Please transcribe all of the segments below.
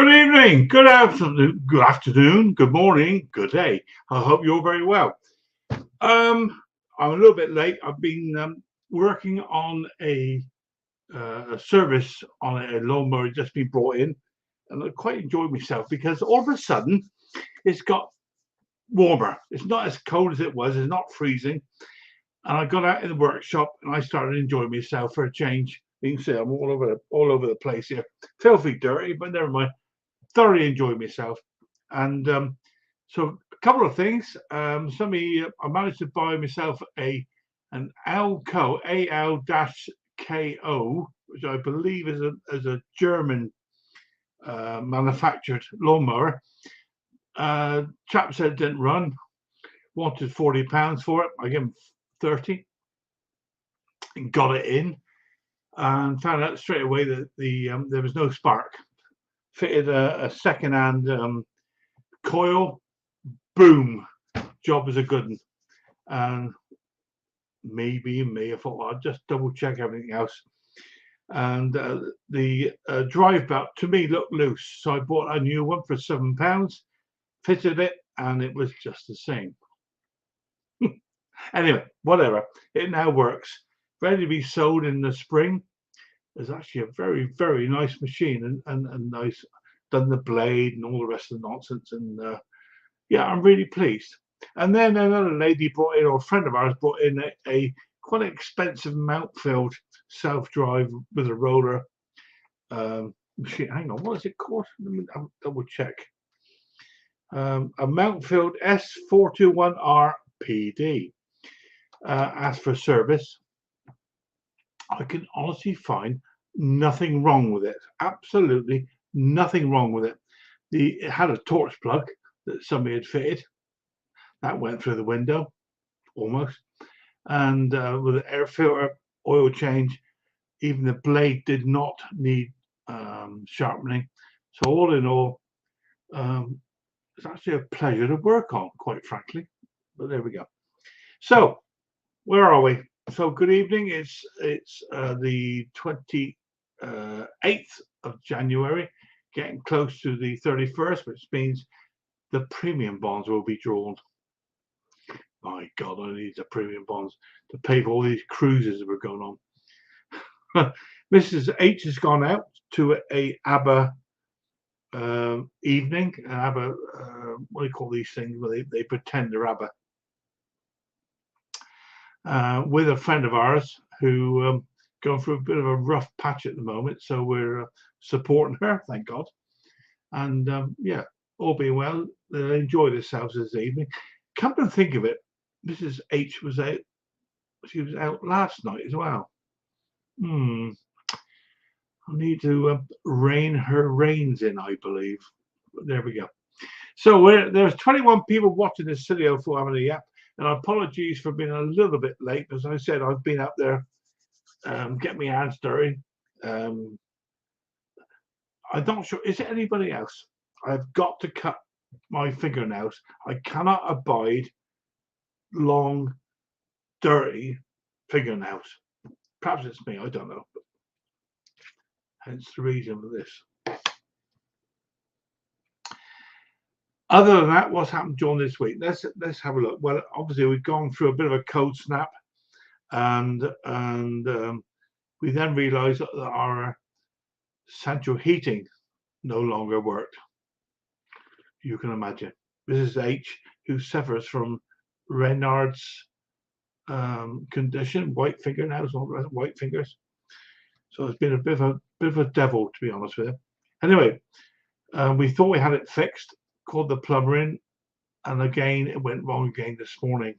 Good evening, good afternoon, good morning, good day. I hope you're very well. I'm a little bit late. I've been working on a service on a lawnmower just been brought in, and I quite enjoyed myself because all of a sudden it's got warmer. It's not as cold as it was. It's not freezing, and I got out in the workshop and I started enjoying myself for a change. You can see I'm all over the place here, filthy dirty, but never mind. Thoroughly enjoyed myself, and so a couple of things. I managed to buy myself an Alco AL-KO, which I believe is a German manufactured lawnmower. Chap said it didn't run. Wanted £40 for it. I gave him 30 and got it in, and found out straight away that there was no spark. Fitted a second-hand coil. Boom, job was a good one. And maybe I thought, well, I'll just double check everything else. And the drive belt to me looked loose, so I bought a new one for £7, fitted it, and it was just the same. Anyway, whatever, it now works, ready to be sold in the spring. It's actually a very, very nice machine, and nice, done the blade and all the rest of the nonsense, and yeah, I'm really pleased. And then another lady brought in, or a friend of ours brought in a quite expensive mount-filled self-drive with a roller machine. Hang on, what is it called? Let me double check. A mount-filled S421R PD. Asked for service. I can honestly find nothing wrong with it. Absolutely nothing wrong with it. It had a torch plug that somebody had fitted. That went through the window, almost. And with an air filter, oil change, even the blade did not need sharpening. So all in all, it's actually a pleasure to work on, quite frankly. But there we go. So where are we? So good evening. It's the 28th of January, getting close to the 31st, which means the premium bonds will be drawn. My God, I need the premium bonds to pay for all these cruises that were going on. Mrs. H has gone out to a ABBA evening. ABBA, what do you call these things where they pretend they're ABBA? With a friend of ours who going through a bit of a rough patch at the moment, so we're supporting her, thank God. And yeah, all being well, they'll enjoy themselves this evening. Come to think of it, Mrs. H was out. She was out last night as well. I need to rein her reins in, I believe. But there we go. So there's 21 people watching this silly old family app. And apologies for being a little bit late. As I said, I've been up there getting my hands dirty. I'm not sure. Is it anybody else? I've got to cut my fingernails. I cannot abide long, dirty fingernails. Perhaps it's me. I don't know. But hence the reason for this. Other than that, what's happened during this week? Let's have a look. Well, obviously we've gone through a bit of a cold snap, and we then realised that our central heating no longer worked. You can imagine. Mrs. H, who suffers from Raynaud's condition, white fingernails, all the rest, white fingers. So it's been a bit of a devil, to be honest with you. Anyway, we thought we had it fixed. Called the plumber in, and again it went wrong again this morning.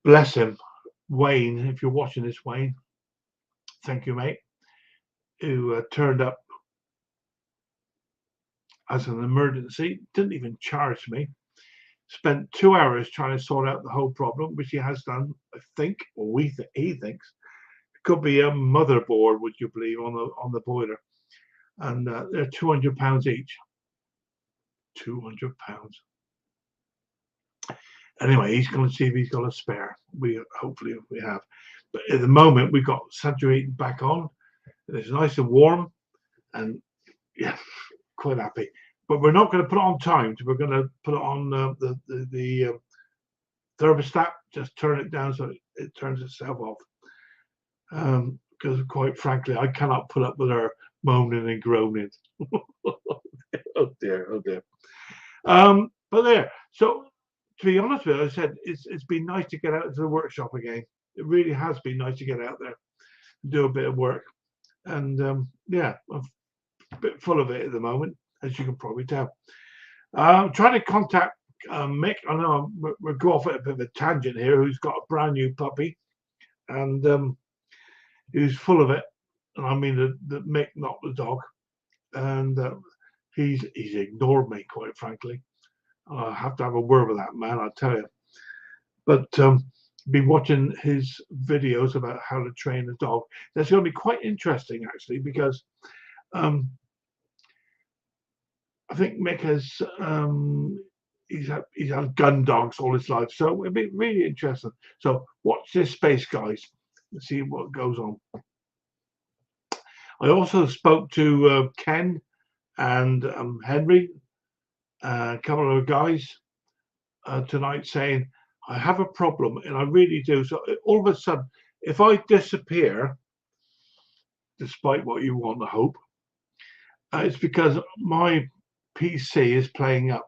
Bless him, Wayne. If you're watching this, Wayne, thank you, mate. Who turned up as an emergency, didn't even charge me. Spent 2 hours trying to sort out the whole problem, which he has done, I think, or he thinks. It could be a motherboard, would you believe, on the boiler, and they're £200 each. £200. Anyway, he's going to see if he's got a spare. Hopefully we have. But at the moment we've got central heating back on. It's nice and warm, and yeah, quite happy. But we're not going to put it on timed. We're going to put it on the thermostat. Just turn it down so it turns itself off. Because quite frankly, I cannot put up with her moaning and groaning. Oh dear, oh dear. But there. So to be honest with you, I said it's been nice to get out into the workshop again. It really has been nice to get out there and do a bit of work. And yeah, I'm a bit full of it at the moment, as you can probably tell. I'm trying to contact Mick. I know we'll go off at a bit of a tangent here. Who's got a brand new puppy, and who's full of it. And I mean the Mick, not the dog. And he's ignored me, quite frankly. I have to have a word with that man, I tell you. But been watching his videos about how to train a dog. That's going to be quite interesting, actually, because I think Mick has he's had gun dogs all his life, so it'll be really interesting. So watch this space, guys, and see what goes on. I also spoke to Ken and Henry, a couple of guys tonight, saying I have a problem, and I really do. So all of a sudden, if I disappear, despite what you want to hope, it's because my PC is playing up.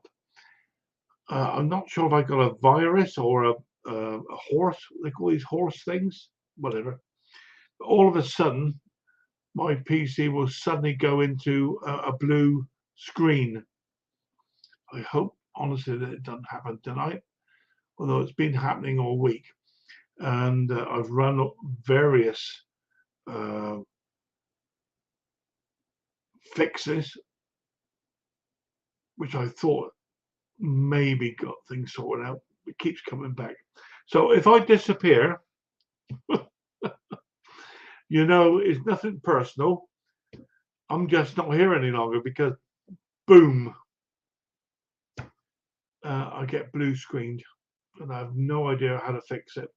I'm not sure if I got a virus or a horse. They call these horse things, whatever. But all of a sudden, my PC will suddenly go into a blue screen. I hope, honestly, that it doesn't happen tonight, although it's been happening all week. And I've run various fixes, which I thought maybe got things sorted out. It keeps coming back. So if I disappear, you know, it's nothing personal. I'm just not here any longer because, boom, I get blue screened, and I have no idea how to fix it.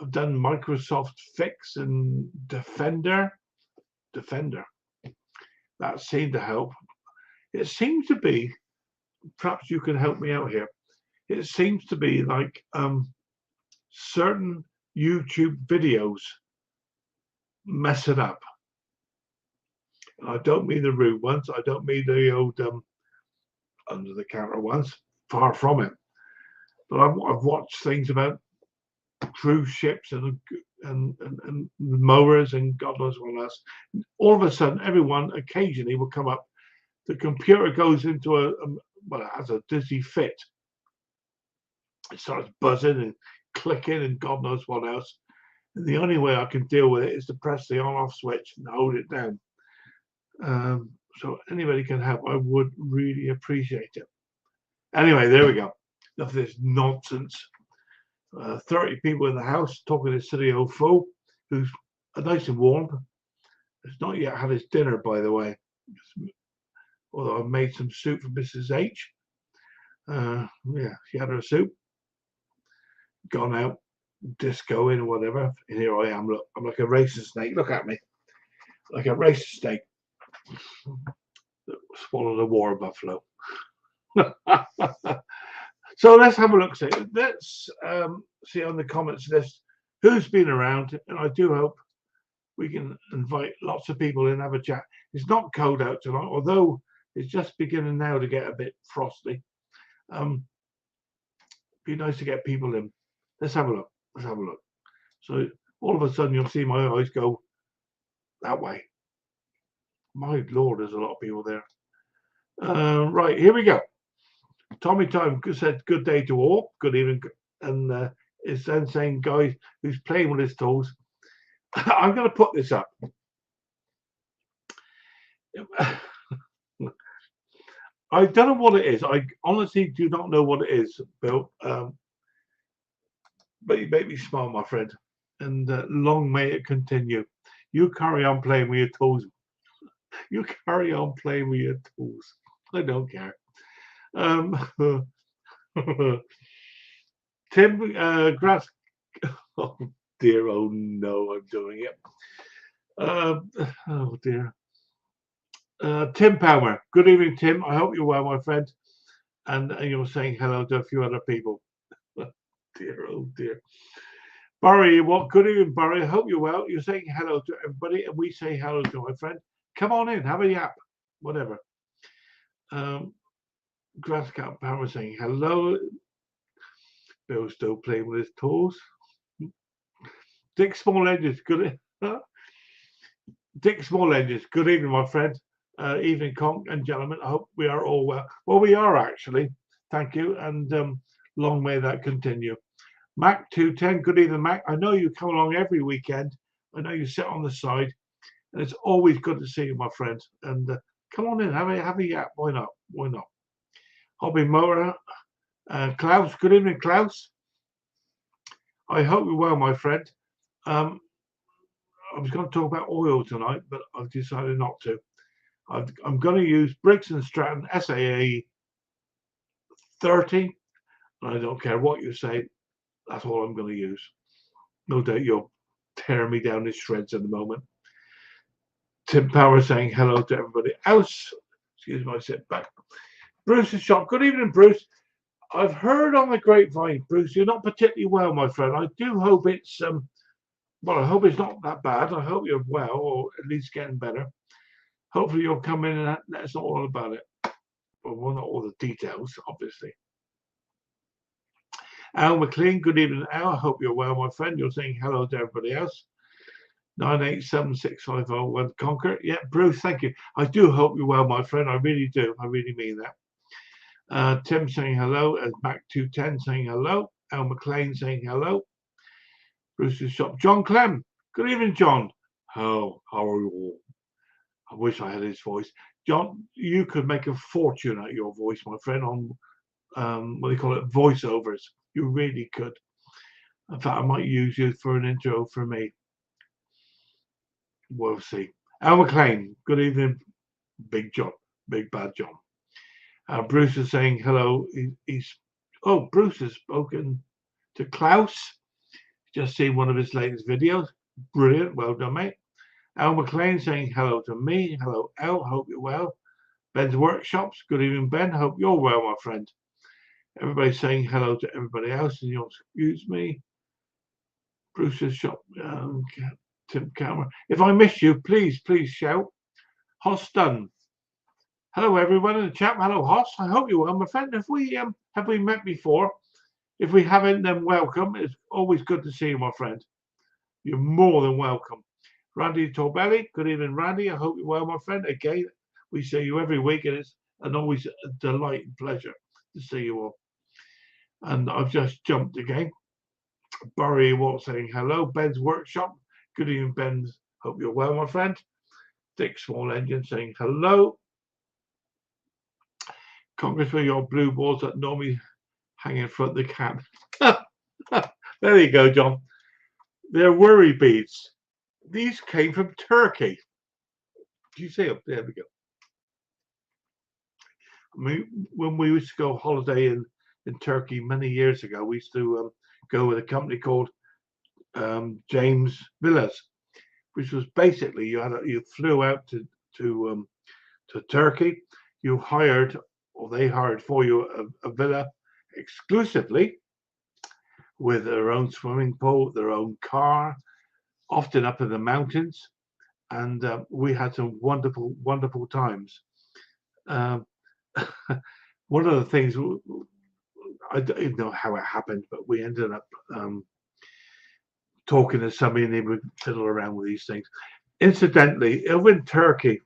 I've done Microsoft Fix and Defender. That seemed to help. It seems to be, perhaps you can help me out here. It seems to be like certain YouTube videos mess it up. And I don't mean the rude ones. I don't mean the old under the counter ones. Far from it. But I've watched things about cruise ships and mowers and God knows what else. All of a sudden, everyone occasionally will come up. The computer goes into well, it has a dizzy fit. It starts buzzing and clicking and God knows what else. And the only way I can deal with it is to press the on-off switch and hold it down. So anybody can help. I would really appreciate it. Anyway, there we go. Enough of this nonsense. 30 people in the house talking to silly old fool who's nice and warm. Has not yet had his dinner, by the way. Although I've made some soup for Mrs. H. Yeah, she had her soup. Gone out, discoing or whatever. And here I am. Look, I'm like a racing snake. Look at me. Like a racing snake that swallowed a war buffalo. So let's have a look. Let's see on the comments list who's been around, and I do hope we can invite lots of people in and have a chat. It's not cold out tonight, although it's just beginning now to get a bit frosty. Be nice to get people in. Let's have a look. Let's have a look. So all of a sudden you'll see my eyes go that way. My Lord, there's a lot of people there. Right, here we go. Tommy Time said, good day to all. Good evening. And is then saying, guy who's playing with his toes. I'm going to put this up. I don't know what it is. I honestly do not know what it is, Bill. But you make me smile, my friend. And long may it continue. You carry on playing with your toes. You carry on playing with your toes. I don't care. Tim Grass. Oh dear, oh no, I'm doing it. Oh dear. Tim Palmer. Good evening, Tim. I hope you're well, my friend. And you're saying hello to a few other people. Dear, oh dear. Barry, what? Good evening, Barry. I hope you're well. You're saying hello to everybody, and we say hello to my friend. Come on in, have a yap, whatever. Grass Cat Palmer saying hello. Bill's still playing with his toys. Dick Small Edges, good. Dick Small Edges, good evening, my friend. Evening, Conk and gentlemen. I hope we are all well. Well, we are actually. Thank you, and long may that continue. Mac 210, good evening, Mac. I know you come along every weekend. I know you sit on the side, and it's always good to see you, my friend. And come on in, have a yap. Why not? Why not? Hobby Motor, Klaus, good evening, Klaus. I hope you're well, my friend. I was going to talk about oil tonight, but I've decided not to. I'm going to use Briggs & Stratton SAA 30, and I don't care what you say. That's all I'm going to use. No doubt you'll tear me down to shreds in the moment. Tim Power saying hello to everybody else. Excuse my sit back. Bruce's shop. Good evening, Bruce. I've heard on the grapevine, Bruce, you're not particularly well, my friend. I do hope it's well, I hope it's not that bad. I hope you're well, or at least getting better. Hopefully you'll come in and let us know all about it. Well, not all the details, obviously. Al McLean, good evening, Al. I hope you're well, my friend. You're saying hello to everybody else. 9876501 Conker. Yeah, Bruce, thank you. I do hope you're well, my friend. I really do. I really mean that. Tim saying hello. Mac 210 saying hello. Al McLean saying hello. Bruce's shop. John Clem. Good evening, John. How are you all? I wish I had his voice. John, you could make a fortune out of your voice, my friend, on what do you call it, voiceovers. You really could. In fact, I might use you for an intro for me. We'll see. Al McLean, good evening, Big John, Big Bad John. Bruce is saying hello. Bruce has spoken to Klaus. Just seen one of his latest videos. Brilliant. Well done, mate. Al McLean saying hello to me. Hello, Al. Hope you're well. Ben's Workshops. Good evening, Ben. Hope you're well, my friend. Everybody's saying hello to everybody else, and you'll excuse me. Bruce's shop. Tim Cameron. If I miss you, please shout. Hoss Dunn. Hello, everyone in the chat. Hello, Hoss. I hope you're well, my friend. Have we met before? If we haven't, then welcome. It's always good to see you, my friend. You're more than welcome. Randy Torbelli. Good evening, Randy. I hope you're well, my friend. Again, we see you every week, and it's always a delight and pleasure to see you all. And I've just jumped again. Barry Walt saying hello. Ben's Workshop. Good evening, Ben. Hope you're well, my friend. Dick Small Engine saying hello. Congressman, your blue balls that normally hang in front of the cab. There you go, John. They're worry beads. These came from Turkey. Do you see them? There we go. I mean, when we used to go holiday in Turkey many years ago, we used to go with a company called James Villas, which was basically you flew out to Turkey, you hired, or they hired for you a villa exclusively with their own swimming pool, their own car, often up in the mountains, and we had some wonderful times. One of the things, I don't know how it happened, but we ended up talking to somebody, and they would fiddle around with these things. Incidentally, over in Turkey,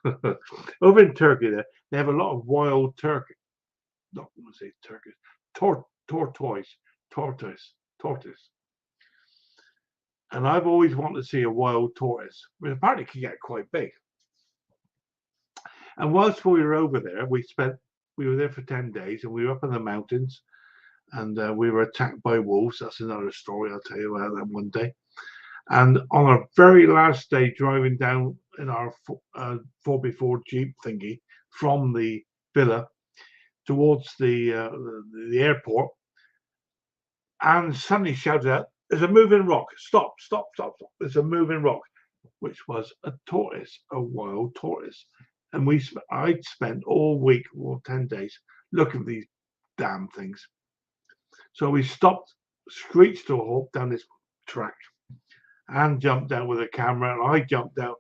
they have a lot of wild turkey. Not going to say turkeys, tortoise. And I've always wanted to see a wild tortoise, which apparently can get quite big. And whilst we were over there, we were there for 10 days, and we were up in the mountains, and we were attacked by wolves. That's another story. I'll tell you about that one day. And on our very last day, driving down in our 4x4 Jeep thingy from the villa towards the airport, and suddenly shouted out, "There's a moving rock! Stop! There's a moving rock!" which was a tortoise, a wild tortoise. And I'd spent all week or 10 days looking for these damn things. So we stopped, screeched to a halt down this track, and jumped down with a camera, and I jumped down,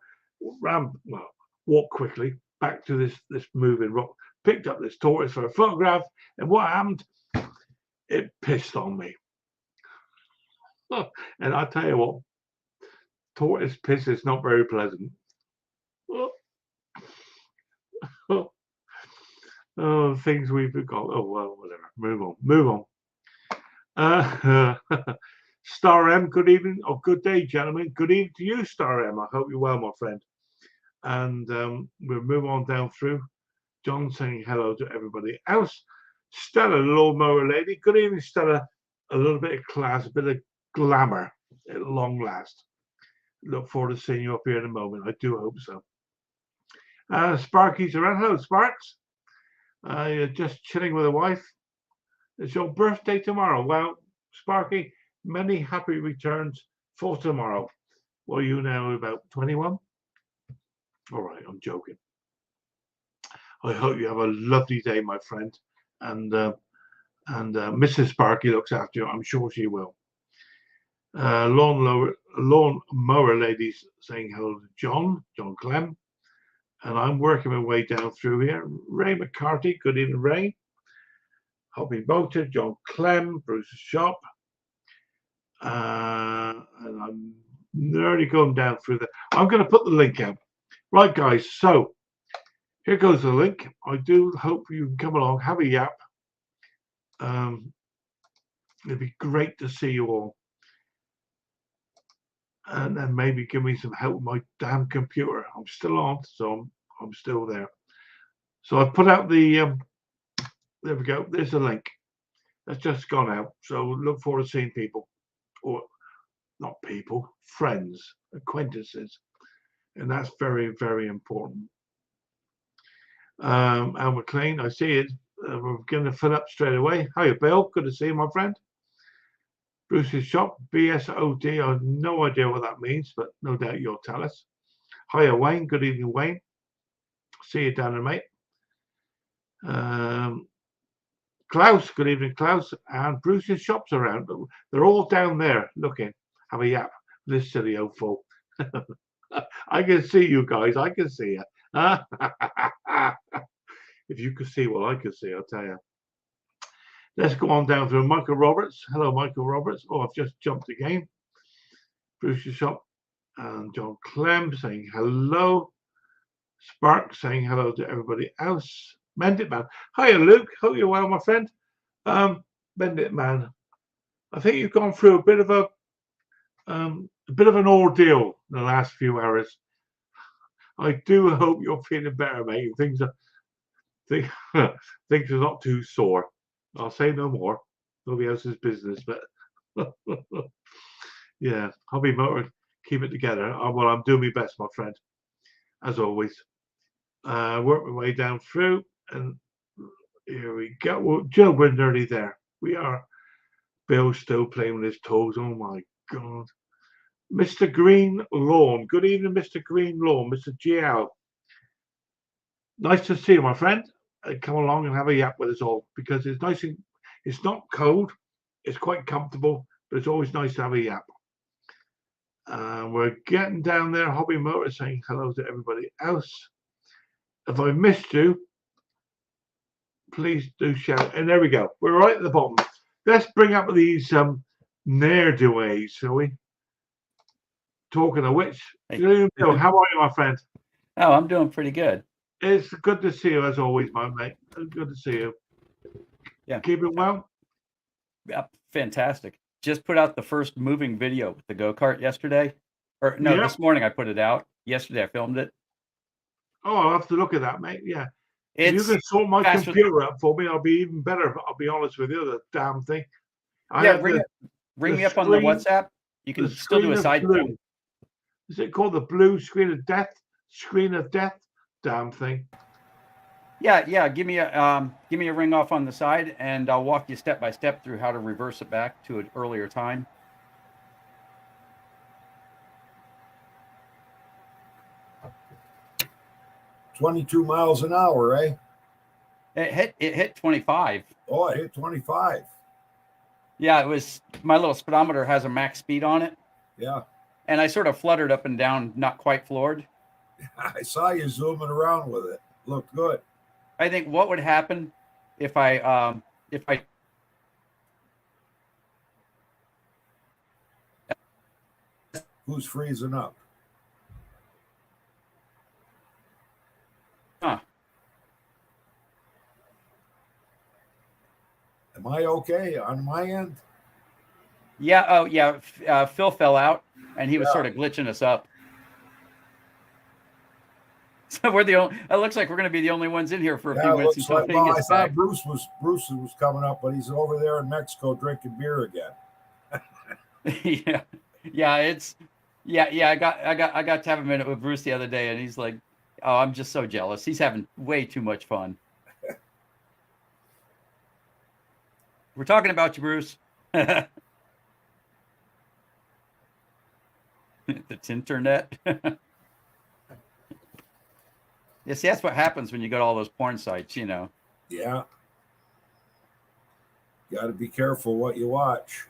walked quickly back to this moving rock, picked up this tortoise for a photograph, and what happened? It pissed on me. And I tell you what, tortoise piss is not very pleasant. Oh, things we've got. Oh, well, whatever. Move on. Star M, good evening or good day, gentlemen. Good evening to you, Star M. I hope you're well, my friend. And we'll move on down through. John saying hello to everybody else. Stella, the little mower lady. Good evening, Stella. A little bit of class, a bit of glamour at long last. Look forward to seeing you up here in a moment. I do hope so. Sparky's around. Hello, Sparks. You're just chilling with a wife. It's your birthday tomorrow. Well, Sparky, many happy returns for tomorrow. What are you now, about 21? All right, I'm joking. I hope you have a lovely day, my friend. And Mrs. Sparky looks after you. I'm sure she will. Lawn mower ladies saying hello to John Clem. And I'm working my way down through here. Ray McCarthy, good evening, Ray. Hoppy Boater, John Clem, Bruce's Shop. And I'm nearly going down through there. I'm going to put the link out. Right, guys, so here goes the link. I do hope you can come along, have a yap. It'd be great to see you all. And then maybe give me some help with my damn computer. I'm still on, so I'm still there. So I've put out the, there we go, there's the link. That's just gone out. So look forward to seeing people, or not people, friends, acquaintances. And that's very, very important. Al McLean, I see it. We're going to fill up straight away. Hiya, Bill. Good to see you, my friend. Bruce's Shop, BSOD. I have no idea what that means, but no doubt you'll tell us. Hiya, Wayne. Good evening, Wayne. See you down there, mate. Klaus. Good evening, Klaus. And Bruce's Shop's around. They're all down there looking. Have a yap. This silly old fool. I can see you guys. I can see you. If you could see what I could see, I'll tell you. Let's go on down to Michael Roberts. Hello, Michael Roberts. Oh, I've just jumped again. Bruce's Shop and John Clem saying hello. Spark saying hello to everybody else. Mendit Man. Hiya, Luke. Hope you're well, my friend. Mendit Man. I think you've gone through a bit of an ordeal in the last few hours. I do hope you're feeling better, mate. Things are not too sore. I'll say no more. Nobody else's business, but yeah, hobby motor, keep it together. Well, I'm doing my best, my friend, as always. Work my way down through, and here we go. Well, Joe, we're nearly there. We are. Bill's still playing with his toes. Oh my God. Mr. Green Lawn. Good evening, Mr. Green Lawn, Mr. GL. Nice to see you, my friend. Come along and have a yap with us all, because it's nice and it's not cold, it's quite comfortable, but it's always nice to have a yap. We're getting down there. Hobby Motor saying hello to everybody else. If I missed you, please do shout. And there we go. We're right at the bottom. Let's bring up these ne'er-do-wells, shall we? Talking of which, hey. Bill, how are you, my friend? Oh, I'm doing pretty good. It's good to see you as always, my mate. Good to see you. Yeah. Keeping well? Yeah, fantastic. Just put out the first moving video with the go-kart yesterday. Or no, Yeah. This morning I put it out. Yesterday I filmed it. Oh, I'll have to look at that, mate. Yeah. If you It's can sort my faster- computer up for me, I'll be even better. I'll be honest with you, the damn thing. Ring me up on the WhatsApp. You can still do a side film. Is it called the blue screen of death? Screen of death? Damn thing. Yeah. Give me a ring off on the side, and I'll walk you step by step through how to reverse it back to an earlier time. 22 miles an hour, eh? It hit 25. Oh, it hit 25. Yeah, it was, my little speedometer has a max speed on it, Yeah. and I sort of fluttered up and down, not quite floored. I saw you zooming around with it. Looked good. I think what would happen if I Who's freezing up? huh, Am I okay on my end? yeah, oh yeah, Phil fell out and he was Yeah. sort of glitching us up. So we're the only. It looks like we're going to be the only ones in here for a Yeah, few it minutes looks until like. he Well, I gets thought back. Bruce was coming up, but he's over there in Mexico drinking beer again. Yeah, yeah, it's yeah. I got to have a minute with Bruce the other day, and he's like, "Oh, I'm just so jealous. He's having way too much fun." We're talking about you, Bruce. It's internet. Yeah, see, that's what happens when you go to all those porn sites, you know. Yeah. Got to be careful what you watch.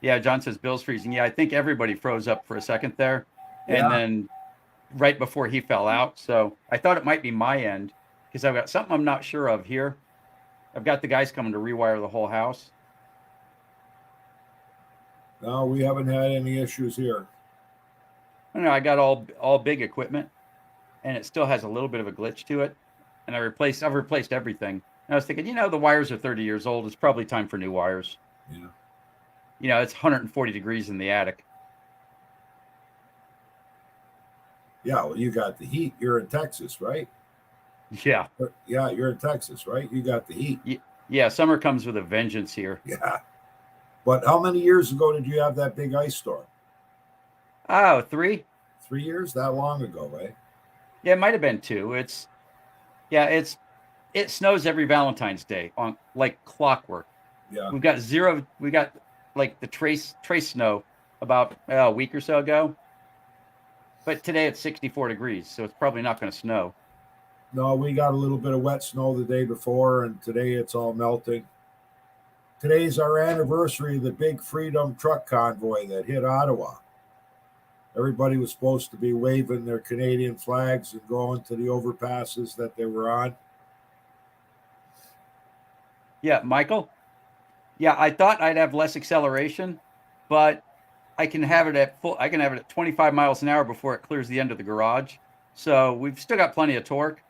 Yeah, John says Bill's freezing. Yeah, I think everybody froze up for a second there, and Yeah. then right before he fell out. So I thought it might be my end because I've got something I'm not sure of here. I've got the guys coming to rewire the whole house. No, we haven't had any issues here. I don't know. I got all big equipment, and it still has a little bit of a glitch to it. And I've replaced everything. And I was thinking, the wires are 30 years old. It's probably time for new wires. Yeah. It's 140 degrees in the attic. Yeah, well, you got the heat. You're in Texas, right? Yeah. Yeah, you're in Texas, right? You got the heat. Yeah, summer comes with a vengeance here. Yeah. But how many years ago did you have that big ice storm? Oh, 3? 3 years? That long ago, eh? Yeah, it might have been 2. It snows every Valentine's Day on like clockwork. Yeah. We got like the trace snow about a week or so ago. But today it's 64 degrees, so it's probably not going to snow. No, we got a little bit of wet snow the day before, and today it's all melting. Today's our anniversary of the big Freedom truck convoy that hit Ottawa. Everybody was supposed to be waving their Canadian flags and going to the overpasses that they were on. Yeah, Michael? Yeah, I thought I'd have less acceleration, but I can have it at 25 miles an hour before it clears the end of the garage. So we've still got plenty of torque,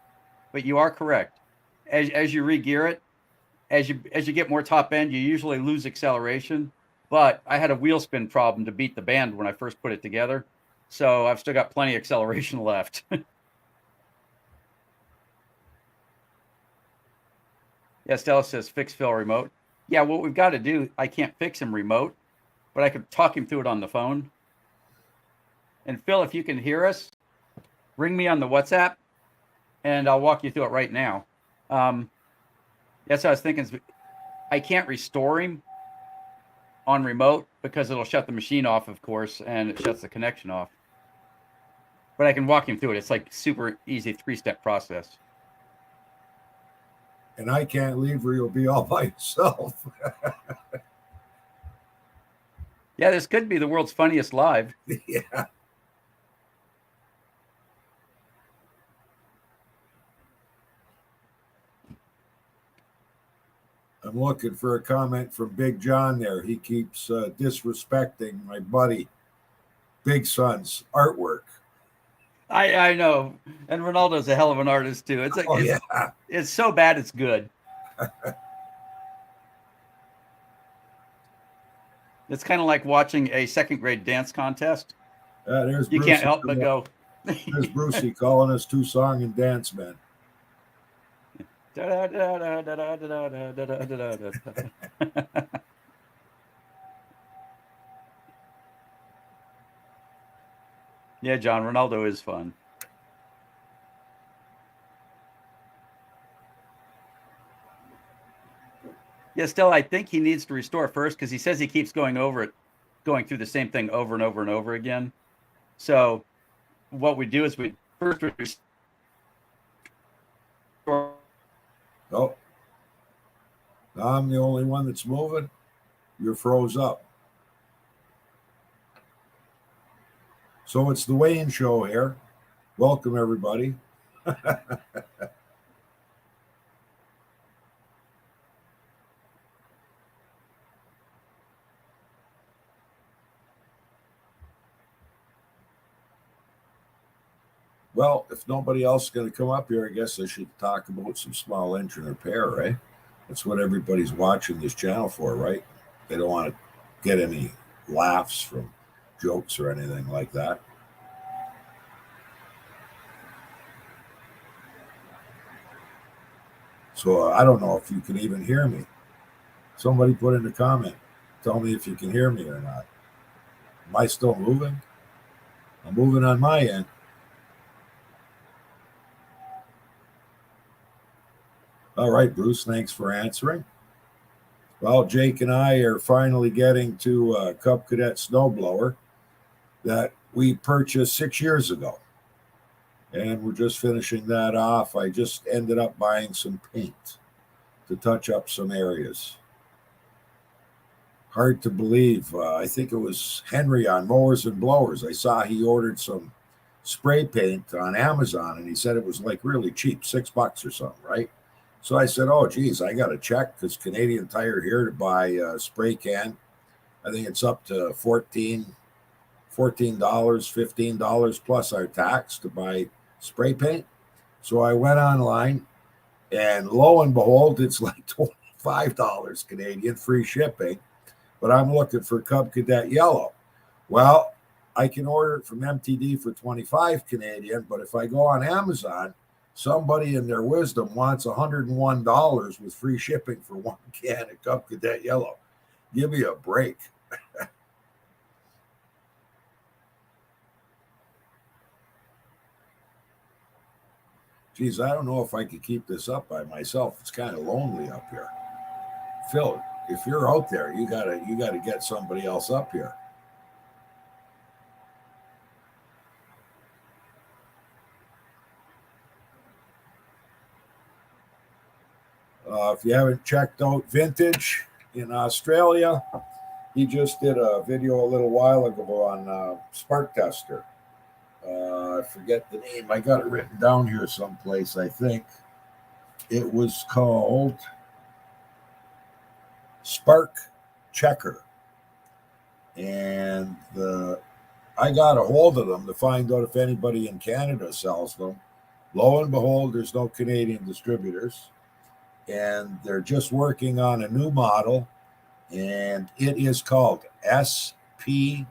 but you are correct. As you re-gear it, as you get more top end, you usually lose acceleration. But I had a wheel spin problem to beat the band when I first put it together. So I've still got plenty of acceleration left. Yeah, Stella says fix Phil remote. Yeah, what we've got to do, I can't fix him remote, but I could talk him through it on the phone. And Phil, if you can hear us, ring me on the WhatsApp, and I'll walk you through it right now. That's what I was thinking. I can't restore him on remote because it'll shut the machine off, of course, and it shuts the connection off. But I can walk him through it. It's like super easy 3-step process. And I can't leave or you'll be all by yourself. Yeah, this could be the world's funniest live. Yeah. I'm looking for a comment from Big John there. He keeps disrespecting my buddy Big Son's artwork. I know. And Ronaldo's a hell of an artist, too. It's so bad it's good. It's kind of like watching a second-grade dance contest. There's You Brucey can't help but go. There's Brucey calling us 2 song and dance men. Yeah, John, Ronaldo is fun. Yeah, still, I think he needs to restore first because he says he keeps going through the same thing over and over and over again. So what we do is we first restore. Oh, I'm the only one that's moving. You're froze up. So it's the Wayne Show here. Welcome, everybody. Well, if nobody else is going to come up here, I guess I should talk about some small engine repair, right? That's what everybody's watching this channel for, right? They don't want to get any laughs from jokes or anything like that. So I don't know if you can even hear me. Somebody put in a comment. Tell me if you can hear me or not. Am I still moving? I'm moving on my end. All right, Bruce, thanks for answering. Well, Jake and I are finally getting to a Cub Cadet snowblower that we purchased 6 years ago. And we're just finishing that off. I just ended up buying some paint to touch up some areas. Hard to believe. I think it was Henry on Mowers and Blowers. I saw he ordered some spray paint on Amazon, and he said it was like really cheap, $6 or something, right? So I said, oh, geez, I got to check because Canadian Tire here to buy a spray can. I think it's up to $14, $15 plus our tax to buy spray paint. So I went online, and lo and behold, it's like $25 Canadian, free shipping. But I'm looking for Cub Cadet Yellow. Well, I can order it from MTD for 25 Canadian, but if I go on Amazon, somebody in their wisdom wants $101 with free shipping for one can of Cub Cadet Yellow. Give me a break. Geez, I don't know if I could keep this up by myself. It's kind of lonely up here. Phil, if you're out there, you gotta get somebody else up here. If you haven't checked out Vintage in Australia, he just did a video a little while ago on Spark Tester. I forget the name. I got it written down here someplace, I think. It was called Spark Checker. And I got a hold of them to find out if anybody in Canada sells them. Lo and behold, there's no Canadian distributors. And they're just working on a new model, and it is called SPC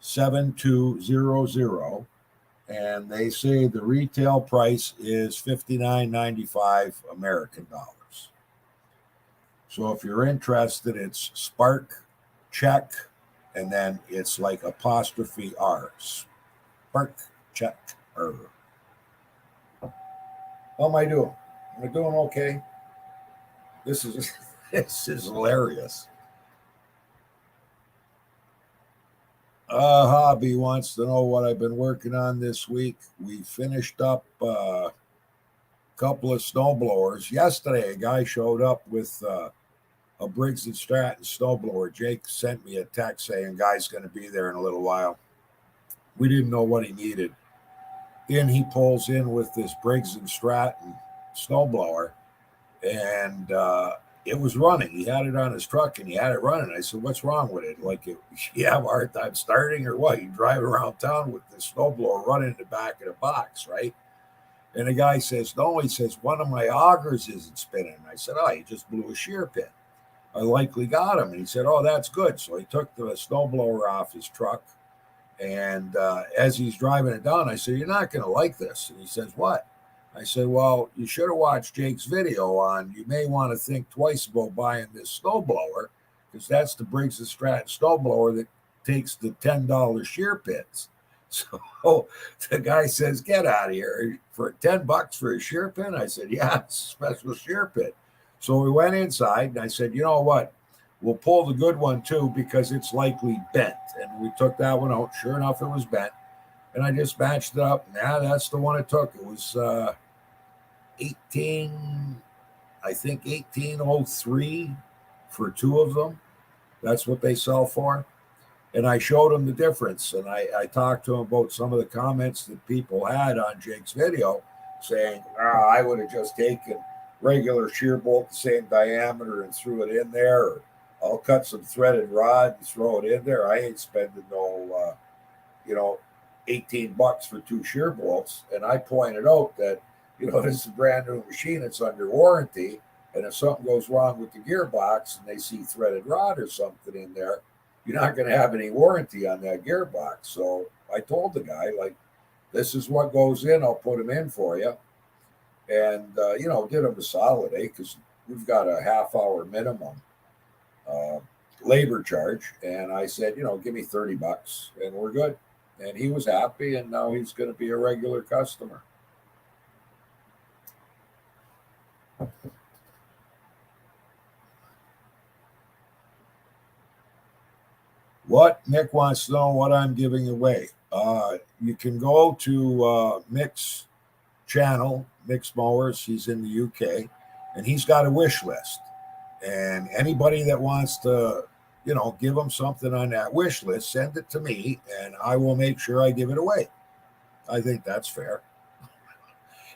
7200, and they say the retail price is $59.95 American dollars. So if you're interested, it's Spark Check, and then it's like apostrophe R. Spark Check. How am I doing? Am I doing okay? This is hilarious. Hobby wants to know what I've been working on this week. We finished up a couple of snowblowers. Yesterday, a guy showed up with a Briggs & Stratton snowblower. Jake sent me a text saying, guy's going to be there in a little while. We didn't know what he needed. In he pulls in with this Briggs & Stratton snowblower, and it was running. He had it on his truck and he had it running. I said, what's wrong with it? Like, you have a hard time starting or what? You drive around town with the snowblower running in the back of the box, right? And the guy says, no. He says, one of my augers isn't spinning. I said, oh, he just blew a shear pin. I likely got him. And he said, oh, that's good. So he took the snowblower off his truck. And as he's driving it down, I said, you're not going to like this. And he says, what? I said, well, you should have watched Jake's video on you may want to think twice about buying this snowblower, because that's the Briggs & Stratton snowblower that takes the $10 shear pins. So the guy says, get out of here. For $10 for a shear pin? I said, yeah, it's a special shear pin. So we went inside, and I said, you know what? We'll pull the good one, too, because it's likely bent. And we took that one out. Sure enough, it was bent. And I just matched it up. Yeah, that's the one it took. It was 18, I think 1803 for two of them. That's what they sell for. And I showed him the difference. And I talked to him about some of the comments that people had on Jake's video saying, I would have just taken regular shear bolt the same diameter and threw it in there. Or I'll cut some threaded rod and throw it in there. I ain't spending no, $18 for two shear bolts. And I pointed out that, this is a brand new machine. It's under warranty. And if something goes wrong with the gearbox and they see threaded rod or something in there, you're not going to have any warranty on that gearbox. So I told the guy, like, this is what goes in. I'll put them in for you. And, did him a solid, because we've got a half-hour minimum labor charge. And I said, give me $30 and we're good. And he was happy, and now he's going to be a regular customer. What Mick wants to know what I'm giving away. You can go to Mick's channel, Mick's Mowers. He's in the UK, and he's got a wish list. And anybody that wants to, give him something on that wish list, send it to me, and I will make sure I give it away. I think that's fair.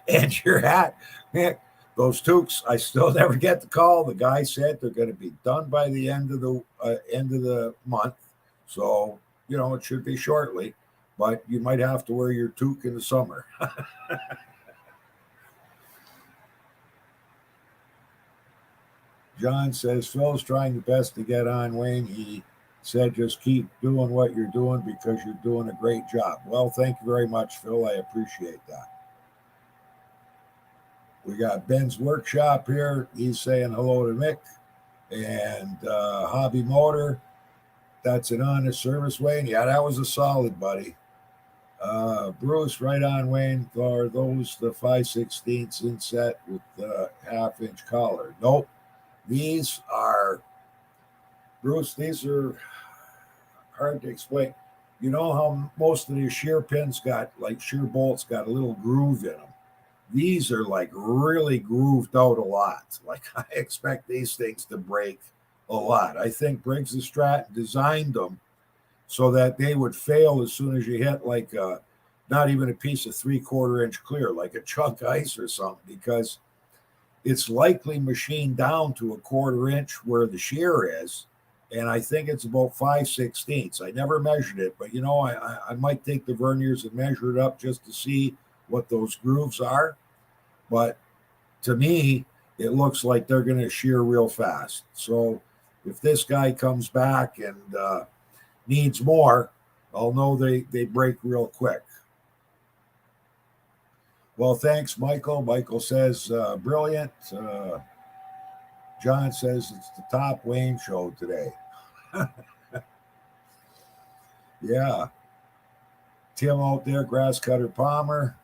And your hat, Mick, those toques, I still never get the call. The guy said they're going to be done by the end of the month. So, it should be shortly, but you might have to wear your toque in the summer. John says, Phil's trying the best to get on, Wayne. He said, just keep doing what you're doing because you're doing a great job. Well, thank you very much, Phil. I appreciate that. We got Ben's Workshop here. He's saying hello to Mick. And Hobby Motor. That's an honest service, Wayne. Yeah, that was a solid, buddy. Bruce, right on, Wayne. Are those the 5/16 inset with the half-inch collar? Nope. These are, Bruce, these are hard to explain. You know how most of these shear pins got, like shear bolts, got a little groove in them? These are like really grooved out a lot. Like I expect these things to break a lot. I think Briggs & Stratton designed them so that they would fail as soon as you hit like not even a piece of 3/4 inch clear, like a chunk ice or something, because it's likely machined down to a 1/4 inch where the shear is. And I think it's about 5/16. I never measured it, but I might take the verniers and measure it up just to see what those grooves are. But to me, it looks like they're going to shear real fast. So if this guy comes back and needs more, I'll know they break real quick. Well, thanks, Michael. Michael says, brilliant. John says it's the top Wayne show today. Yeah. Tim out there, Grass Cutter Palmer.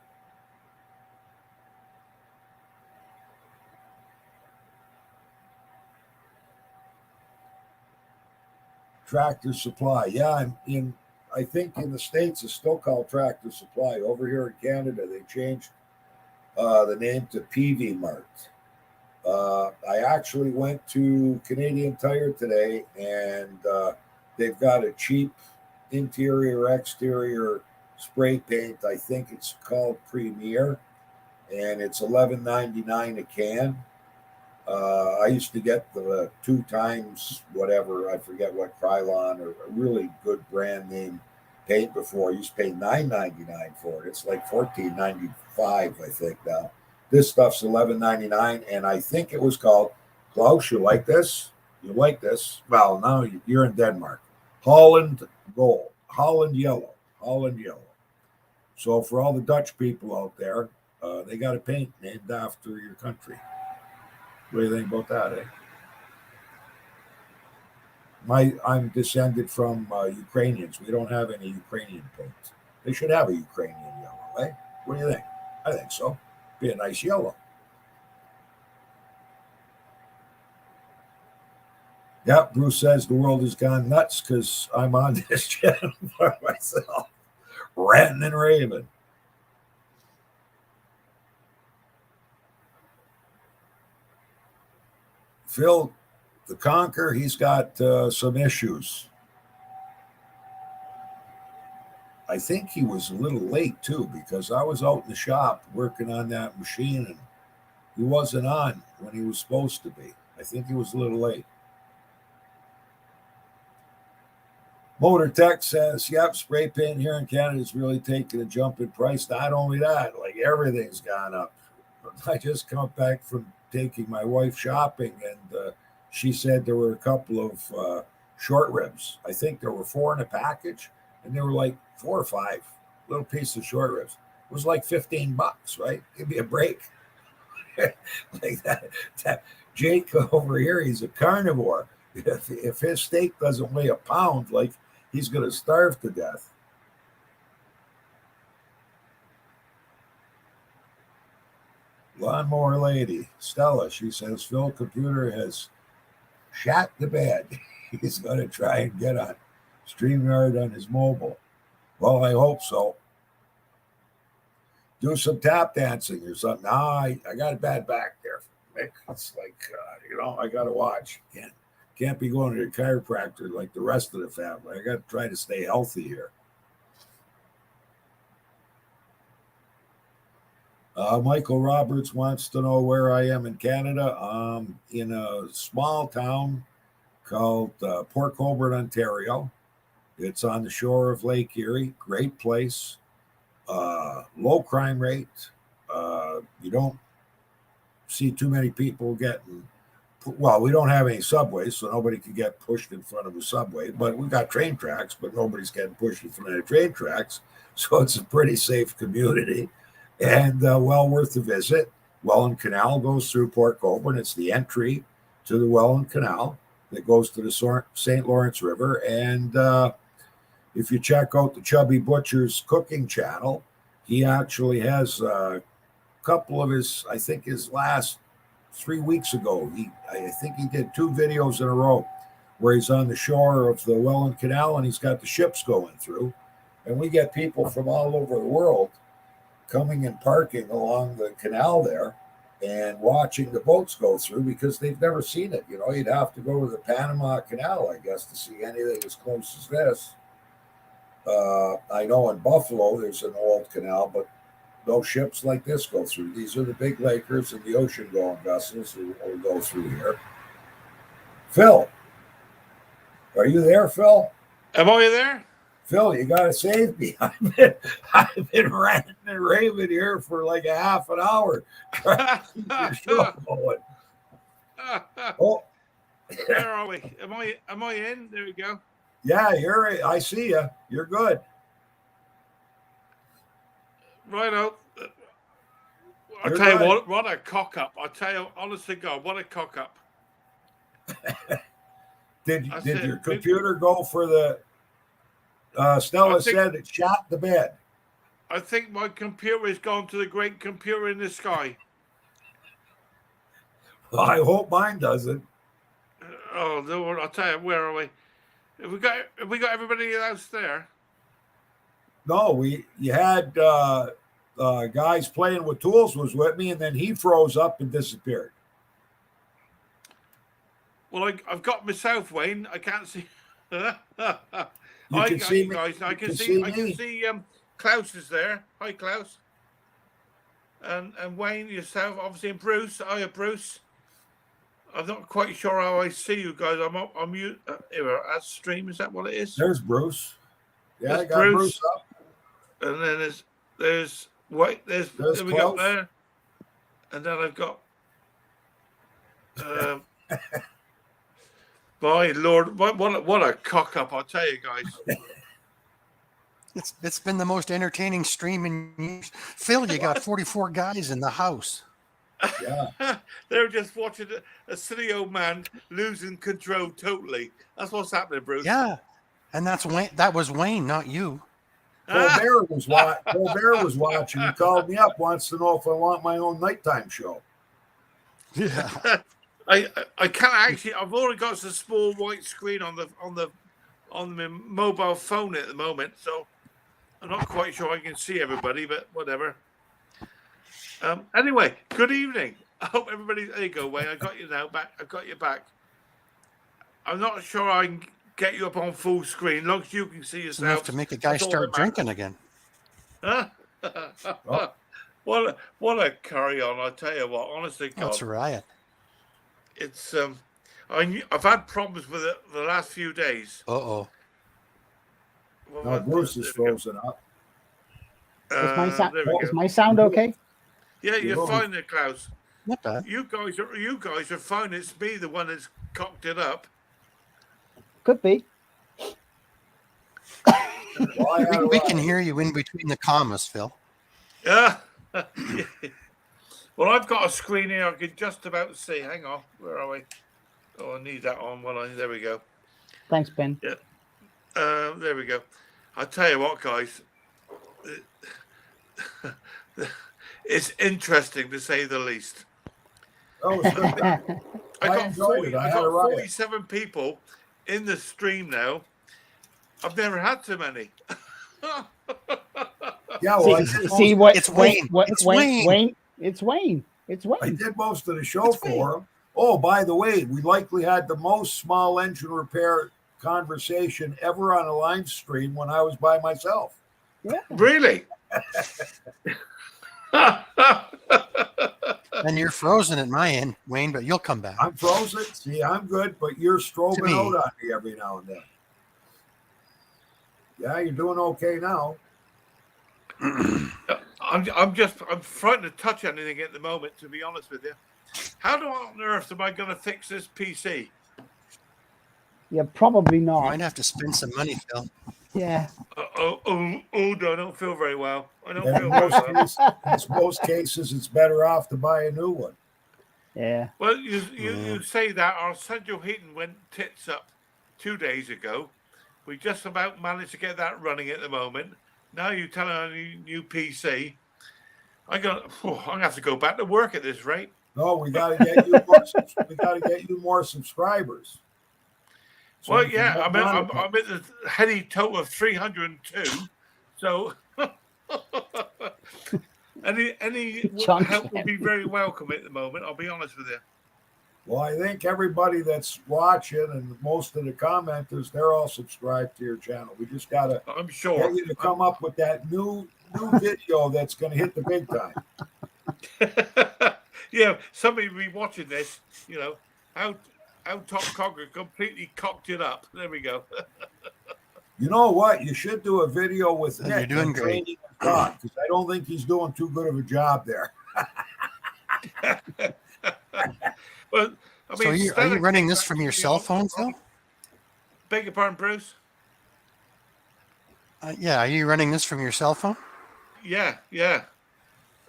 Tractor Supply. Yeah, I think in the States it's still called Tractor Supply. Over here in Canada, they changed the name to PV Mart. I actually went to Canadian Tire today, and they've got a cheap interior, exterior spray paint. I think it's called Premier, and it's $11.99 a can. I used to get the 2 times whatever, I forget what, Krylon, or a really good brand name paint before. I used to pay $9.99 for it. It's like $14.95, I think now. This stuff's $11.99, and I think it was called, Klaus, you like this? You like this? Well, now you're in Denmark. Holland Gold, Holland Yellow. So for all the Dutch people out there, they got a paint named after your country. What do you think about that, eh? I'm descended from Ukrainians. We don't have any Ukrainian paint. They should have a Ukrainian yellow, eh? What do you think? I think so. Be a nice yellow. Yeah, Bruce says the world has gone nuts because I'm on this channel by myself. ranting and raving. Phil, the Conker, he's got some issues. I think he was a little late too, because I was out in the shop working on that machine and he wasn't on when he was supposed to be. I think he was a little late. Motor Tech says, yep, spray paint here in Canada is really taking a jump in price. Not only that, like everything's gone up. I just come back from taking my wife shopping, and she said there were a couple of short ribs. I think there were 4 in a package, and they were like 4 or 5 little pieces of short ribs. It was like $15, right? Give me a break. Like that. Jake over here, he's a carnivore. If his steak doesn't weigh a pound, like, he's going to starve to death. Lawnmower lady, Stella, she says, Phil Computer has shot the bed. He's going to try and get on StreamYard on his mobile. Well, I hope so. Do some tap dancing or something. Nah, I got a bad back there, Mick. It's like, I got to watch. Can't be going to the chiropractor like the rest of the family. I got to try to stay healthy here. Michael Roberts wants to know where I am in Canada. In a small town called Port Colborne, Ontario. It's on the shore of Lake Erie. Great place. Low crime rate. You don't see too many people getting. Well, we don't have any subways, so nobody can get pushed in front of a subway. But we got train tracks, but nobody's getting pushed in front of train tracks. So it's a pretty safe community. And well worth a visit. Welland Canal goes through Port Colborne. It's the entry to the Welland Canal that goes to the St. Lawrence River. And if you check out the Chubby Butcher's cooking channel, he actually has a couple of his last 3 weeks ago. I think he did 2 videos in a row where he's on the shore of the Welland Canal and he's got the ships going through. And we get people from all over the world coming and parking along the canal there and watching the boats go through because they've never seen it. You'd have to go to the Panama Canal, I guess, to see anything as close as this. I know in Buffalo there's an old canal, but no ships like this go through. These are the big Lakers and the ocean-going vessels who will go through here. Phil, are you there, Phil? Am I there? Phil, you got to save me. I've been ranting and raving here for like a half an hour. Oh. Where are we? Am I in? There we go. Yeah, I see you. You're good. Righto. I'll tell you what a cock up. I'll tell you, honest to God, what a cock up. Did your computer go for the Stella said it shot the bed. I think my computer has gone to the great computer in the sky. Well, I hope mine doesn't. Oh no! I'll tell you. Where are we? Have we got everybody else there? No, you had guys playing with tools was with me, and then he froze up and disappeared. Well, I've got myself, Wayne. I can't see. You can see me. Guys. I can see Klaus is there. Hi, Klaus. And Wayne, yourself, obviously, and Bruce. Hiya, Bruce. I'm not quite sure how I see you guys. I'm mute. Here, at stream. Is that what it is? There's Bruce. Yeah, I got Bruce up. And then there's we got there. And then I've got. My Lord, what a cock up! I'll tell you guys. It's been the most entertaining stream in years. Phil, you got 44 guys in the house. Yeah, they're just watching a silly old man losing control totally. That's what's happening, Bruce. Yeah, and that's Wayne. That was Wayne, not you. Colbert was watching. He called me up, wants to know if I want my own nighttime show. Yeah. I can't actually. I've only got a small white screen on the mobile phone at the moment, so I'm not quite sure I can see everybody, but whatever. Anyway, good evening. I hope everybody. There you go, Wayne. I got you now. Back. I got you back. I'm not sure I can get you up on full screen. As long as you can see It's enough yourself. to make a guy that's all start that matters. drinking again. Huh? Oh. What a carry on! I tell you what. Honestly, God, That's a riot. it's I've had problems with it the last few days. Uh-oh. Now Bruce is frozen up. There we Is go. my sound okay? Yeah, you're You're fine there, Klaus. Not bad. You guys are fine. It's me, the one that's cocked it up. Could be. We can hear you in between the commas, Phil. Yeah. Well, I've got a screen here I can just about see. Hang on, where are we? Oh, I need that on. There we go. Thanks, Ben. Yeah. There we go. I tell you what, guys. It's interesting to say the least. Oh, it's good. I got enjoyed it. I had a riot. 47 people in the stream now. I've never had so many. Yeah, well, See what? It's Wayne. It's Wayne. It's Wayne. It's I Wayne. did most of the show for him. Oh, by the way, we likely had the most small engine repair conversation ever on a line stream when I was by myself. Yeah. Really? And you're frozen at my end, Wayne, but you'll come back. I'm frozen. See, I'm good, but you're strobing me. out on me every now and then. Yeah, you're doing okay now. I'm frightened to touch anything at the moment, to be honest with you. How on earth am I going to fix this PC? Yeah, probably You not. might have to spend some money, Phil. Yeah. No, I don't feel very well. I don't In feel very well. most cases, it's better off to buy a new one. Yeah. Well, you say that. Our central heating went tits up 2 days ago. We just about managed to get that running at the moment. Now you tell our new PC. I'm gonna have to go back to work at this rate. No, we got to get you more. We got to get you more subscribers. So Well, we can yeah, make I'm money. at the heady total of 302. So any Chunk. help would be very welcome at the moment. I'll be honest with you. Well, I think everybody that's watching and most of the commenters, they're all subscribed to your channel. We just got to I'm sure. get you to come up with that new video that's going to hit the big time. Yeah, somebody will be watching this. You know how Top Conker completely cocked it up. There we go. You know what? You should do a video with You're Nick doing on great. training his dog, because I don't think he's doing too good of a job there. Well, I So mean, are you running this from your cell phone, Phil? Beg your pardon, Bruce. Yeah, are you running this from your cell phone? Yeah.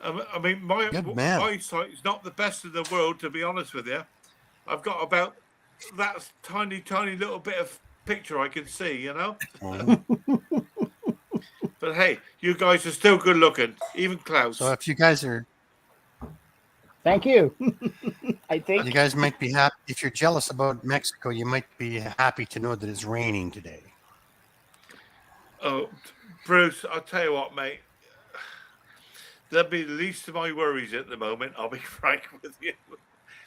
I mean, my Good man. eyesight is not the best in the world, to be honest with you. I've got about that tiny little bit of picture I can see, you know. But hey, you guys are still good looking, even Klaus. So if you guys Thank you. I think. you guys might be happy if you're jealous about Mexico, you might be happy to know that it's raining today. Oh, Bruce, I'll tell you what, mate. That'd be the least of my worries at the moment. I'll be frank with you.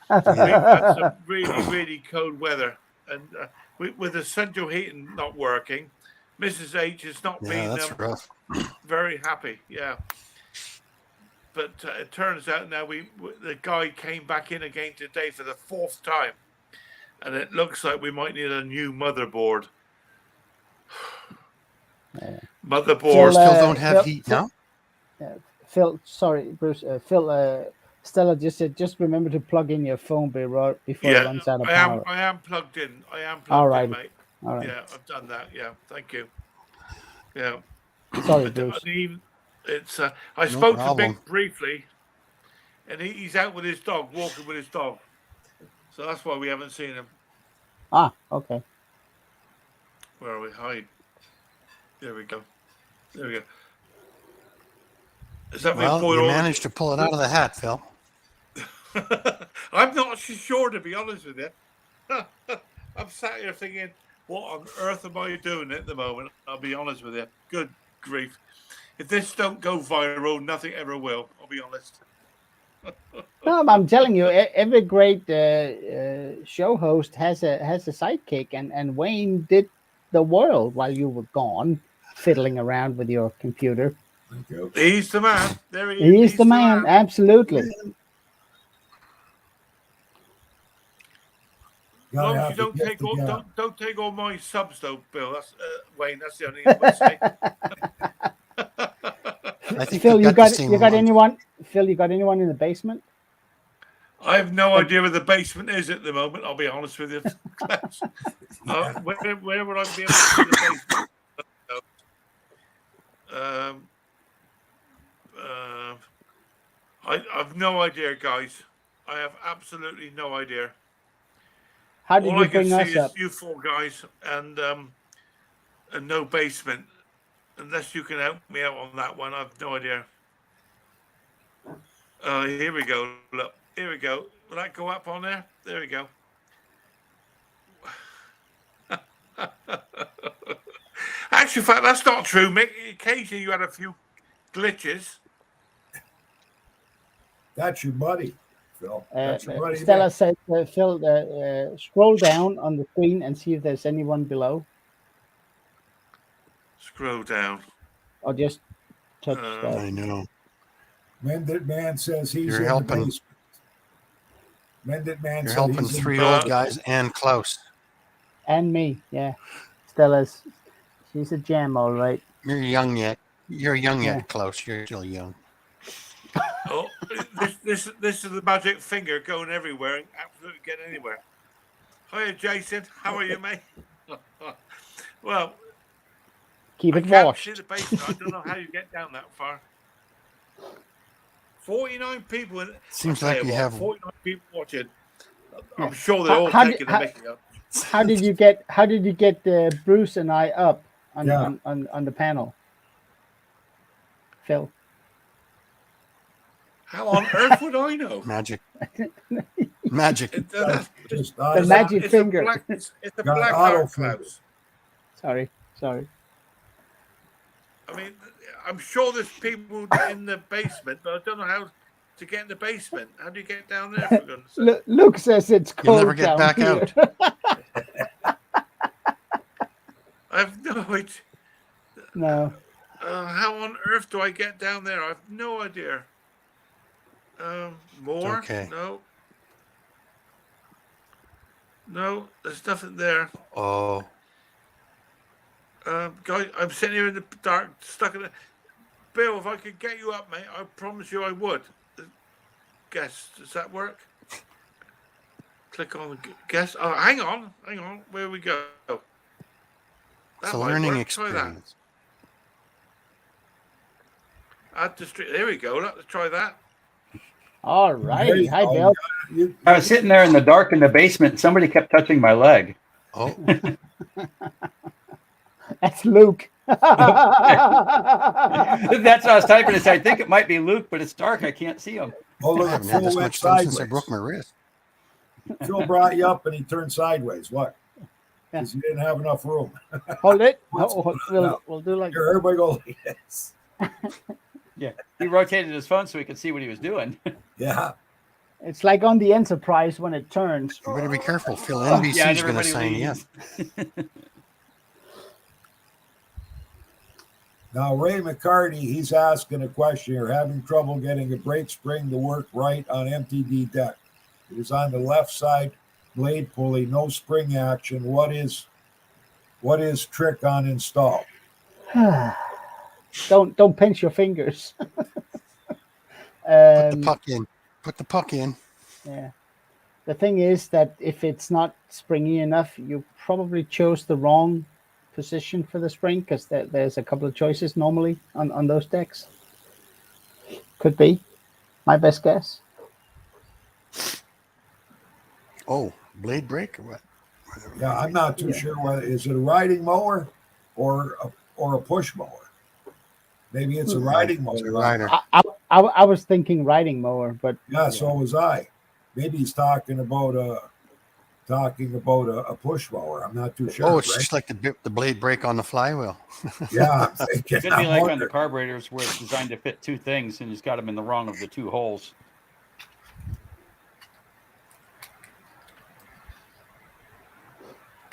We've had some really cold weather, and with the central heating not working, Mrs. H has not Yeah, been that's rough. very happy. Yeah, but it turns out now the guy came back in again today for the 4th time, and it looks like we might need a new motherboard. Motherboards. Still don't have heat now? Phil, sorry, Bruce. Phil, Stella just said, just remember to plug in your phone before it runs out of power. I am plugged in. I am plugged All right. in, mate. All right. Yeah, I've done that. Yeah, thank you. Yeah. Sorry, Bruce. It's I spoke to problem. Mick briefly, and he's out with his dog, walking with his dog. So that's why we haven't seen him. Ah, okay. Where are we? Hide. There we go. There we go. Is that Well, me? you managed to pull it out of the hat, Phil. I'm not sure, to be honest with you. I'm sat here thinking, what on earth am I doing at the moment? I'll be honest with you. Good grief. If this don't go viral, nothing ever will. I'll be honest. No, I'm telling you, every great show host has a sidekick, and Wayne did the world while you were gone, fiddling around with your computer. Thank you. He's the man. There he is. He is He's the man, absolutely. As long Gotta as have you to don't get take all, together. don't take all my subs though, Bill. That's Wayne. That's the only thing I would say. I think Phil, we've you got the got same you got ones. anyone? Phil, you got anyone in the basement? I have no idea where the basement is at the moment. I'll be honest with you. Where would I be able to see the basement? I've no idea, guys. I have absolutely no idea. How did All you I can bring see us is up? you four guys and no basement. Unless you can help me out on that one, I've no idea. Here we go. Look, here we go. Will that go up on there? There we go. Actually, in fact, that's not true, Mick. Occasionally you had a few glitches. That's your buddy, Phil. That's your buddy. Stella Mick. said, Phil, scroll down on the screen and see if there's anyone below, Scroll down. or just touch that. I know. Mended Man says he's You're in helping- the basement. Mended Man You're said helping he's in three the old guys and Klaus. And me, yeah. Stella's, she's a gem, all right. You're young yet. You're young Yeah. yet, Klaus. You're still young. Oh, this is the magic finger going everywhere and absolutely getting anywhere. Hiya, Jason. How are you, mate? Well, Keep I it can't washed. see the basement. I don't know how you get down that far. 49 people. Seems I'll tell like you what, have. 49 people watching. Yeah. I'm sure they're all How taking the mickey up. How did you get Bruce and I up on, Yeah. on the panel? Phil. How on earth would I know? Magic. Magic. Just The magic it's finger. It's a Got black auto art, finger. Klaus. Sorry. I mean, I'm sure there's people in the basement, but I don't know how to get in the basement. How do you get down there? For goodness sake? Luke says it's cold. You'll never get down back here. out. I have no idea. No. How on earth do I get down there? I have no idea. More? Okay. No, there's nothing there. Oh, Guys, I'm sitting here in the dark, stuck in the. Bill, if I could get you up, mate, I promise you I would. Guess, does that work? Click on the guess. Oh, hang on. Where we go? it's That a might learning work. Try that. experience. Add to stream. There we go. Let's try that. All righty. Hi, Oh, Bill. I was sitting there in the dark in the basement. And somebody kept touching my leg. Oh, That's Luke. That's what I was typing to say. I think it might be Luke, but it's dark. I can't see him. Oh, I look, haven't had Phil this went much fun since I sideways. broke my wrist. Phil brought you up and he turned sideways. What? Yeah. Because you didn't have enough room. Hold it. What's Oh, going on we'll do like Here, everybody go like this. Yeah, he rotated his phone so he could see what he was doing. Yeah. it's like on the Enterprise when it turns. You better be careful, Phil. Yeah, NBC's and going to everybody sign you up. leaves. Now, Ray McCarty, he's asking a question here. Having trouble getting a brake spring to work right on MTD deck. It is on the left side blade pulley, no spring action. What is trick on install? Don't pinch your fingers. Put the puck in. Put the puck in. Yeah. The thing is that if it's not springy enough, you probably chose the wrong position for the spring, because there's a couple of choices normally on those decks. Could be my best guess. Oh, blade break or what? Yeah, I'm not too sure whether is it a riding mower or a push mower. Maybe it's a riding mower. It's a rider. I was thinking riding mower, but Yeah, so was I. Maybe he's talking about a talking about a push mower. I'm not too sure. Oh, it's right? just like the blade brake on the flywheel. Yeah, I'm thinking. Could be I'm like on the wondering. carburetors where it's designed to fit two things and he's got them in the wrong of the two holes.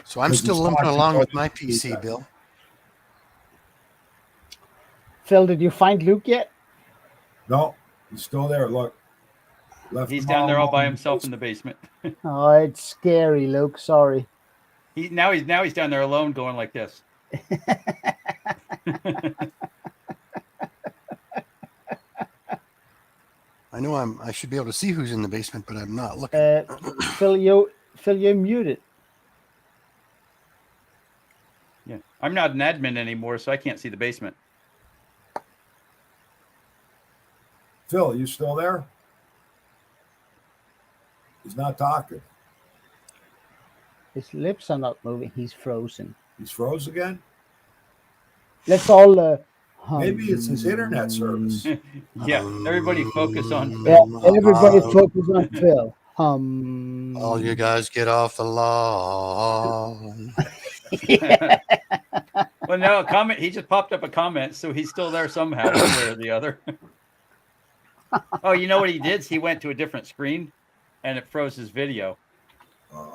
So I'm Because still it's limping talking along about with my it. PC, Bill. Phil, did you find Luke yet? No, he's still there. Look. Left He's him down there all by alone. himself in the basement. Oh, it's scary, Luke. Sorry. Now he's down there alone going like this. I know I should be able to see who's in the basement, but I'm not looking. Phil, you're muted. Yeah. I'm not an admin anymore, so I can't see the basement. Phil, you still there? He's not talking. His lips are not moving. He's frozen. He's froze again. Let's all. Maybe it's his internet service. Yeah. Everybody focus on Yeah, Phil. everybody focus on Phil. All you guys get off the lawn. Well, no, comment. He just popped up a comment, so he's still there somehow, one way or the other. Oh, you know what he did? He went to a different screen, and it froze his video.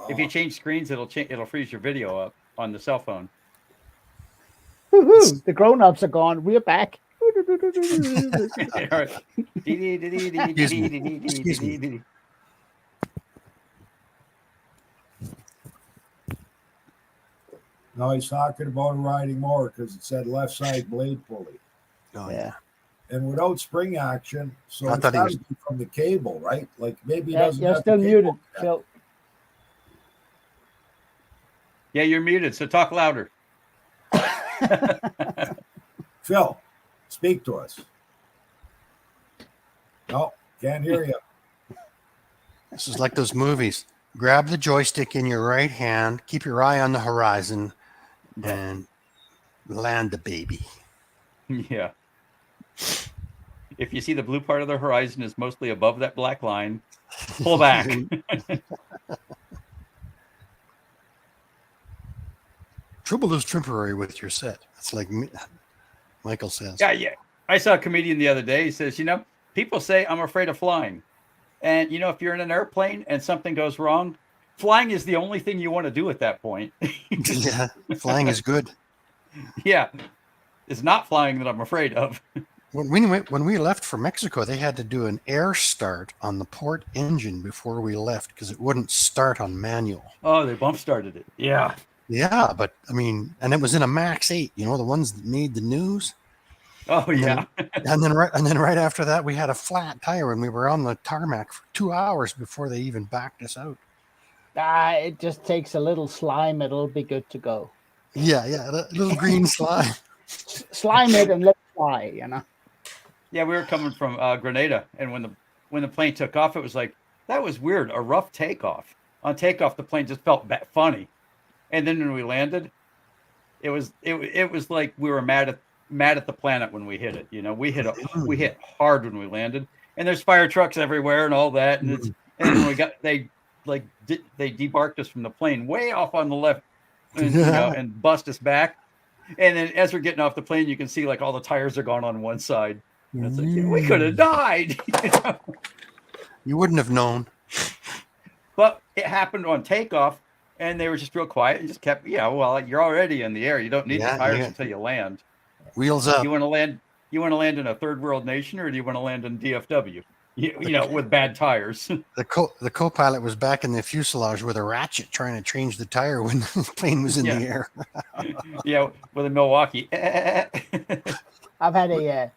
If you change screens, it'll freeze your video up on the cell phone. Woohoo! The grown-ups are gone. We're back. Excuse me. No, he's talking about a riding mower because it said left side blade pulley. Oh, Yeah. And without spring action, so I it's thought he got was- to be from the cable, right? Like maybe he Yeah, doesn't you're have still the muted, cable. Phil. Yeah, you're muted, so talk louder. Phil, speak to us. No, can't hear you. This is like those movies. Grab the joystick in your right hand, keep your eye on the horizon, and land the baby. Yeah. If you see the blue part of the horizon is mostly above that black line, pull back. Trouble is temporary with your set. It's like Michael says. Yeah. I saw a comedian the other day. He says, people say I'm afraid of flying. And, if you're in an airplane and something goes wrong, flying is the only thing you want to do at that point. Yeah, flying is good. Yeah. It's not flying that I'm afraid of. When we left for Mexico, they had to do an air start on the port engine before we left because it wouldn't start on manual. Oh, they bump started it. Yeah. Yeah, but and it was in a Max 8, the ones that made the news. Oh, yeah. And then right after that, we had a flat tire and we were on the tarmac for 2 hours before they even backed us out. It just takes a little slime. It'll be good to go. Yeah, a little green slime. Slime it and let it fly, Yeah, we were coming from Grenada, and when the plane took off, it was like, that was weird, a rough takeoff. On takeoff, the plane just felt funny, and then when we landed, it was like we were mad at the planet when we hit it. We hit hard when we landed, and there's fire trucks everywhere and all that, and when we got they debarked us from the plane way off on the left, and, and bust us back, and then as we're getting off the plane, you can see like all the tires are gone on one side. And it's like, we could have died. You wouldn't have known. But it happened on takeoff, and they were just real quiet and just kept, you're already in the air. You don't need the tires until you land. Wheels up. You want to land in a third world nation, or do you want to land in DFW? With bad tires. The co-pilot was back in the fuselage with a ratchet trying to change the tire when the plane was in the air. Yeah, with a Milwaukee. I've had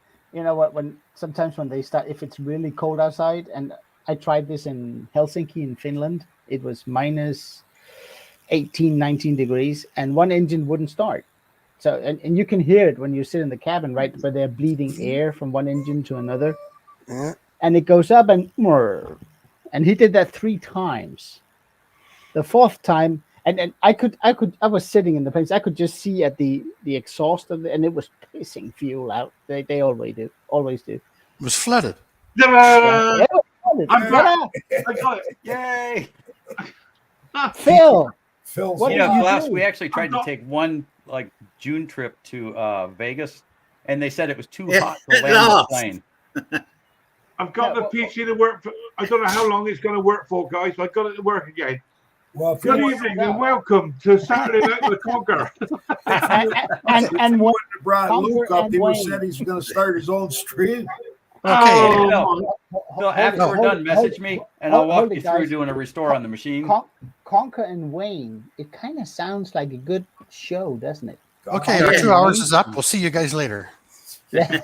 when sometimes when they start, if it's really cold outside, and I tried this in Helsinki in Finland, it was minus 18, 19 degrees, and one engine wouldn't start. So, and you can hear it when you sit in the cabin, right? But they're bleeding air from one engine to another. Yeah. And it goes up and he did that 3 times. The 4th time, and I was sitting in the place. I could just see at the exhaust of it, and it was pissing fuel out. They always do. It was flooded. Yeah, Yeah, it was flooded. I'm back. I got it. Yay! Phil, Phil's What You did know, you Klaus, do? we actually tried to not- take one like June trip to Vegas, and they said it was too Yeah, hot to at land the last. plane. I've got Yeah, the PC to work for. I don't know how long it's going to work for, guys, but I've got it to work again. well, if Good you evening and welcome to Saturday Night with Conker. and Wayne, brought Luke Conker up, and he Wayne. said he's going to start his own stream. Okay. Oh, Phil, Phil, after we're done, message me, and I'll walk hold you it, through guys. doing a restore on the machine. Conker and Wayne. It kind of sounds like a good show, doesn't it? Okay, Oh, our Yeah. 2 hours is up. We'll see you guys later. Yeah.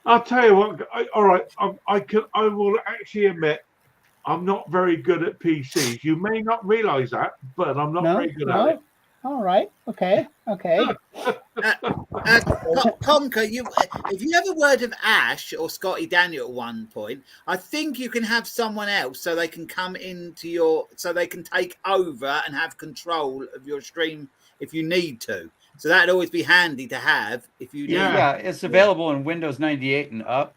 I'll tell you what. All right, I will actually admit I'm not very good at PCs. You may not realise that, but I'm not No, very good at no. it. All right. Okay. Conker, if you have a word of Ash or Scotty Daniel at one point, I think you can have someone else so they can come into so they can take over and have control of your stream if you need to. So that'd always be handy to have if you need. Yeah. Yeah, it's available in Windows 98 and up,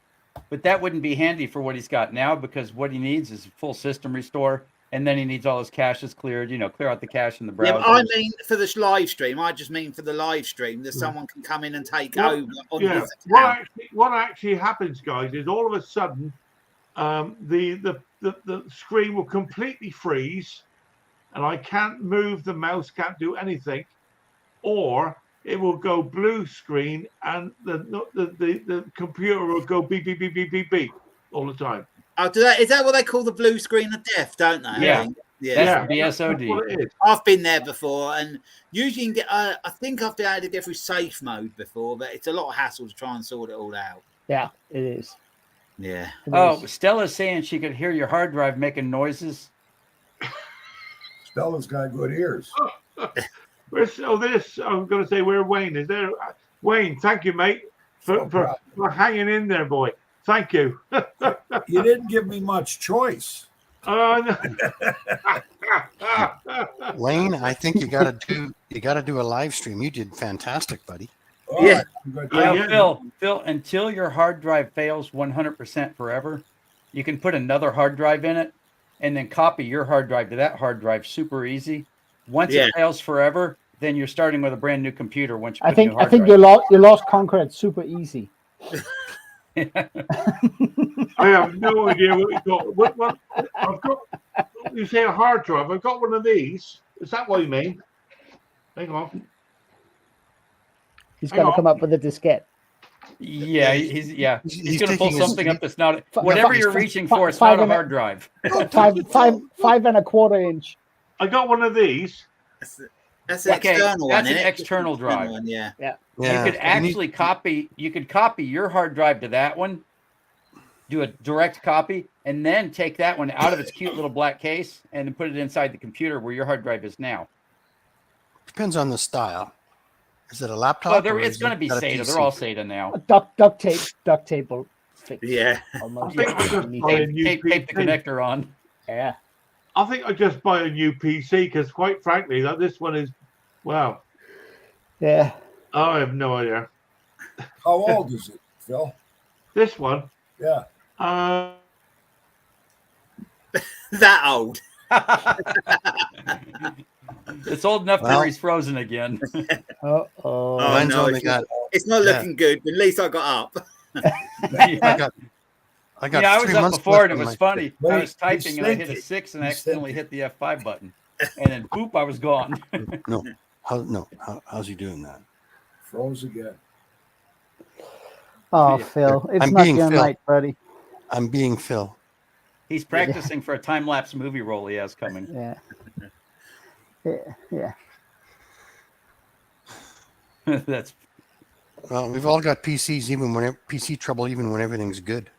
but that wouldn't be handy for what he's got now because what he needs is a full system restore, and then he needs all his caches cleared. You know, clear out the cache in the Yeah, browser. but I mean for this live stream. I just mean for the live stream that someone can come in and take Well, over on Yeah. his account. What actually happens, guys, is all of a sudden the screen will completely freeze, and I can't move the mouse, can't do anything, or it will go blue screen and the computer will go beep beep beep beep beep beep all the time. Oh, is that what they call the blue screen of death? Don't they? Yeah. I think? Yeah. That's the That's BSOD. what it is. I've been there before, and usually you can get. I think I've been able to get through safe mode before, but it's a lot of hassle to try and sort it all out. Yeah, it is. Yeah. It Oh, is. Stella's saying she could hear your hard drive making noises. Stella's got good ears. Where's this? I'm going to say where Wayne is there. Wayne, thank you, mate, No for hanging in there, boy. Thank you. You didn't give me much choice. No. Wayne, I think you gotta do a live stream. You did fantastic, buddy. All Yeah. right, good. Yeah, Now, Phil, until your hard drive fails 100% forever, you can put another hard drive in it and then copy your hard drive to that hard drive super easy. Once Yeah. it fails forever, then you're starting with a brand new computer once you put I a new think hard drive. you lost Conker at super easy. I have no idea what you got. What I've got? You say a hard drive? I've got one of these. Is that what you mean? Hang on. He's Hang got to on. come up with a diskette. Yeah, he's He's going to pull taking his- something up that's not Fi- whatever fi- you're fi- reaching fi- for. It's five not a and a- hard drive. 5 and a quarter inch. I got one of these. That's an Okay, external that's one. an innit? external drive. One, yeah. Yeah, You could actually copy your hard drive to that one, do a direct copy, and then take that one out of its cute little black case and then put it inside the computer where your hard drive is now. depends on the style. Is it a laptop? Well, or it's is going to it be got a SATA. PC? They're all SATA now. Duct tape will fix. Yeah. I Almost. think I just buy a new Tape the PC. connector on. Yeah. I think I just buy a new PC because, quite frankly, this one is, wow. Yeah. I have no idea. How old is it, Phil? This one, Yeah. That old. It's old enough Well- where he's frozen again. Oh. Oh, Mine's no, only got. It's not Yeah. looking good, but at least I got up. I got. I got. Yeah, I 3 was up months before left and it on was my- funny. I Wait, was typing and I hit a thinking. 6 and I He's accidentally thinking. hit the F5 button. And then boop, I was gone. How's he doing that? Froze again. Oh, Yeah. Phil, it's I'm not being your Phil. night, buddy. I'm being Phil. He's practicing for a time lapse movie role he has coming. Yeah. Yeah. That's Well, we've all got PCs, even when PC trouble, even when everything's good.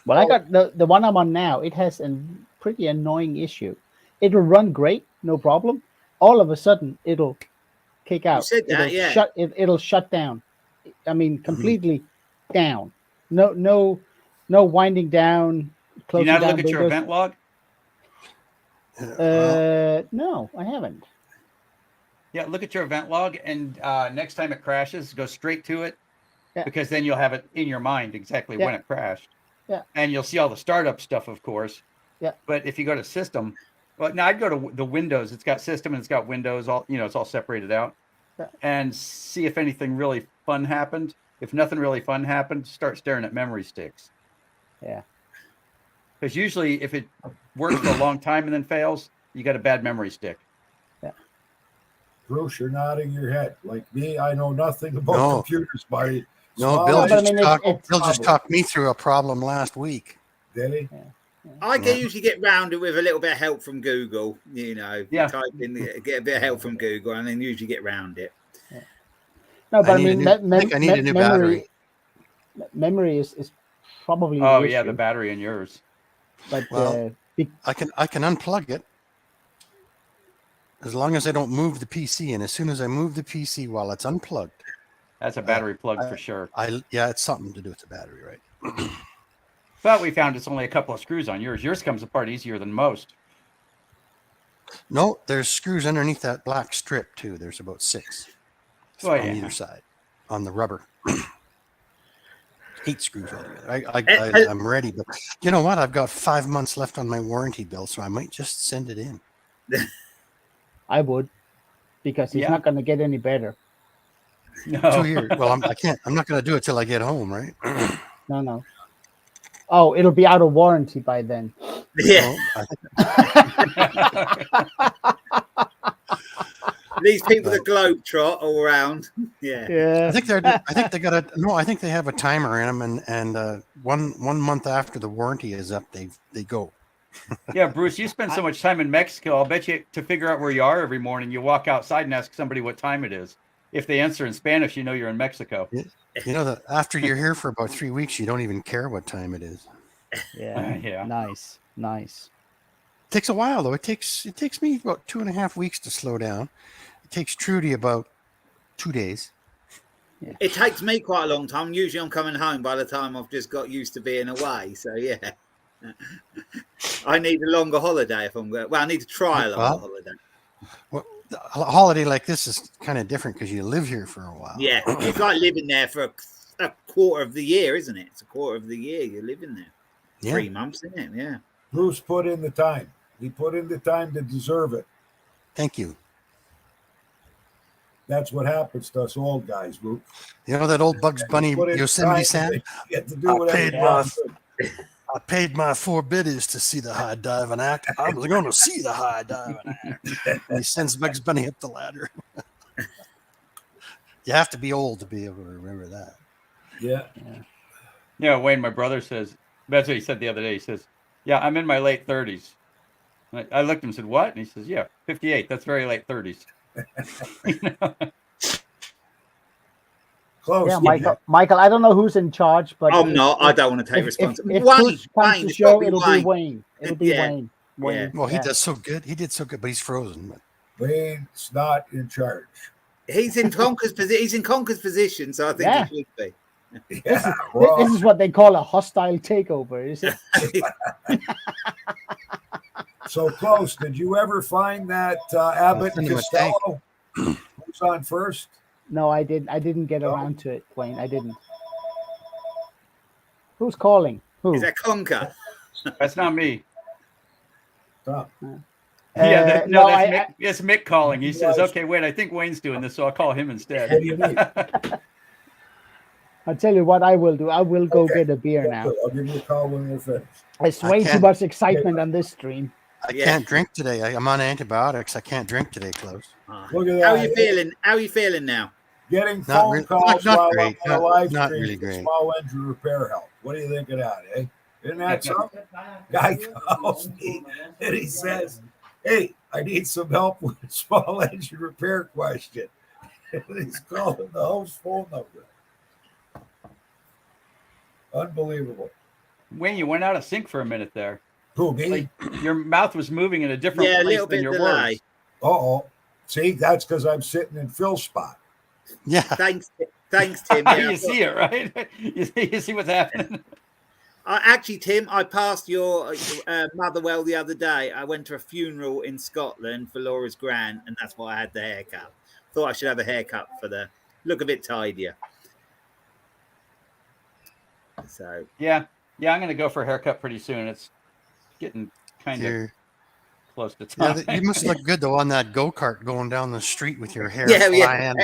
Well, I got the one I'm on now. It has a pretty annoying issue. It'll run great, no problem. All of a sudden, it'll kick out. said that, it'll yeah. It'll shut down. I mean, completely down. No winding down. Do you Closing not down look at your windows. event log? No, I haven't. Yeah, look at your event log, and next time it crashes, go straight to it, Yeah. because then you'll have it in your mind exactly Yeah. when it crashed. Yeah. And you'll see all the startup stuff, of course. Yeah. But if you go to system, well, now I'd go to the Windows. It's got system and it's got Windows. All it's all separated out, Yeah. and see if anything really fun happened. If nothing really fun happened, start staring at memory sticks. Yeah. Because usually, if it works for a long time and then fails, you got a bad memory stick. Bruce, you're nodding your head. Like me, I know nothing about No. computers, buddy. No, Small Bill but I just mean, talked. it's Bill just problem. talked me through a problem last week. Did he? I Yeah. usually get round it with a little bit of help from Google. Yeah. Type in, get a bit of help from Google, and then usually get round it. No, but I, need a mean, new- I think I need a new battery. Memory is probably Oh the yeah, issue, the battery in yours. but Well, I can unplug it as long as I don't move the PC. And as soon as I move the PC while it's unplugged, That's a battery plug for sure. it's something to do with the battery, right? But we found it's only a couple of screws on yours. Yours comes apart easier than most. No, there's screws underneath that black strip too. There's about 6 Oh, on yeah. either side on the rubber. 8 screws altogether. I'm ready, but you know what? I've got 5 months left on my warranty bill, so I might just send it in. I would, because it's Yeah. not going to get any better. No. 2 years. Well, I can't. I'm not going to do it till I get home, right? No. Oh, it'll be out of warranty by then. Yeah, Well, these people that globe trot all around. Yeah. Yeah. I think they got a. No, I think they have a timer in them, and 1 month after the warranty is up, they go. Yeah, Bruce, you spend so much time in Mexico. I'll bet you to figure out where you are every morning, you walk outside and ask somebody what time it is. If they answer in Spanish, you know you're in Mexico. You know that after you're here for about 3 weeks, you don't even care what time it is. Yeah. Yeah. Nice. It takes a while though. It takes me about 2.5 weeks to slow down. It takes Trudy about 2 days. It takes me quite a long time. Usually I'm coming home by the time I've just got used to being away. So, yeah. I need a longer holiday if I'm going. Well, I need to try a longer holiday. Well, a holiday like this is kind of different because you live here for a while. Yeah. It's like living there for a quarter of the year, isn't it? It's a quarter of the year you're living there. Yeah. 3 months, isn't it? Yeah. Bruce put in the time. He put in the time to deserve it. Thank you. That's what happens to us old guys, Bruce. You know that old Bugs Bunny Put in Yosemite time Sam? and they get to do whatever they want. I paid my 4 biddies to see the high diving act. I was going to see the high diving act. And he sends Bugs Bunny up the ladder. You have to be old to be able to remember that. Yeah. Yeah, Wayne, my brother says, that's what he said the other day. He says, yeah, I'm in my late 30s. And I looked at him and said, what? And he says, yeah, 58. That's very late 30s. Close. Yeah, Michael. I don't know who's in charge, but I'm not. I don't want to take if responsibility. push comes to it's show, gotta it'll be Wayne. It'll be Yeah. Wayne. Wayne. Well, he Yeah. does so good. He did so good, but he's frozen. But Wayne's not in charge. He's in Conker's position. He's in Conker's position, so I think Yeah. he should be. Yeah, This is what they call a hostile takeover, is it? So close. Did you ever find that Abbott Send and him a tank. Costello? Who's on first? No, I didn't get No? around to it, Wayne. I didn't. Who's calling? Who? Is that Conker? That's not me. Tom. Yeah, no, it's Mick calling. He says, Yes. okay, wait, I think Wayne's doing this, so I'll call him instead. What do you mean? I'll tell you what I will do. I will go Okay. get a beer now. I'll give you a call when we're finished. It's way too can't- much excitement on this stream. I Yeah. can't drink today. I'm on antibiotics. I can't drink today, Close. Look at that. How are you feeling? How are you feeling now? Getting Not phone really- calls not while great. I'm on a live Not stream really for great. small engine repair help. What do you think of that, eh? Isn't that something? Guy calls me and he says, hey, I need some help with a small engine repair question. And he's calling the host phone number. Unbelievable. Wayne, you went out of sync for a minute there. Who, me? Like your mouth was moving in a different Yeah, a place little than bit your delay. words. Uh-oh. See, that's because I'm sitting in Phil's spot. Yeah. Thanks, Tim. Yeah, You see it, right? You see what's happening. Actually, Tim, I passed your Motherwell the other day. I went to a funeral in Scotland for Laura's gran, and that's why I had the haircut. Thought I should have a haircut for the look a bit tidier. So Yeah, I'm going to go for a haircut pretty soon. It's getting kind of You're- close to yeah, time. you must look good though on that go-kart going down the street with your hair Yeah, flying.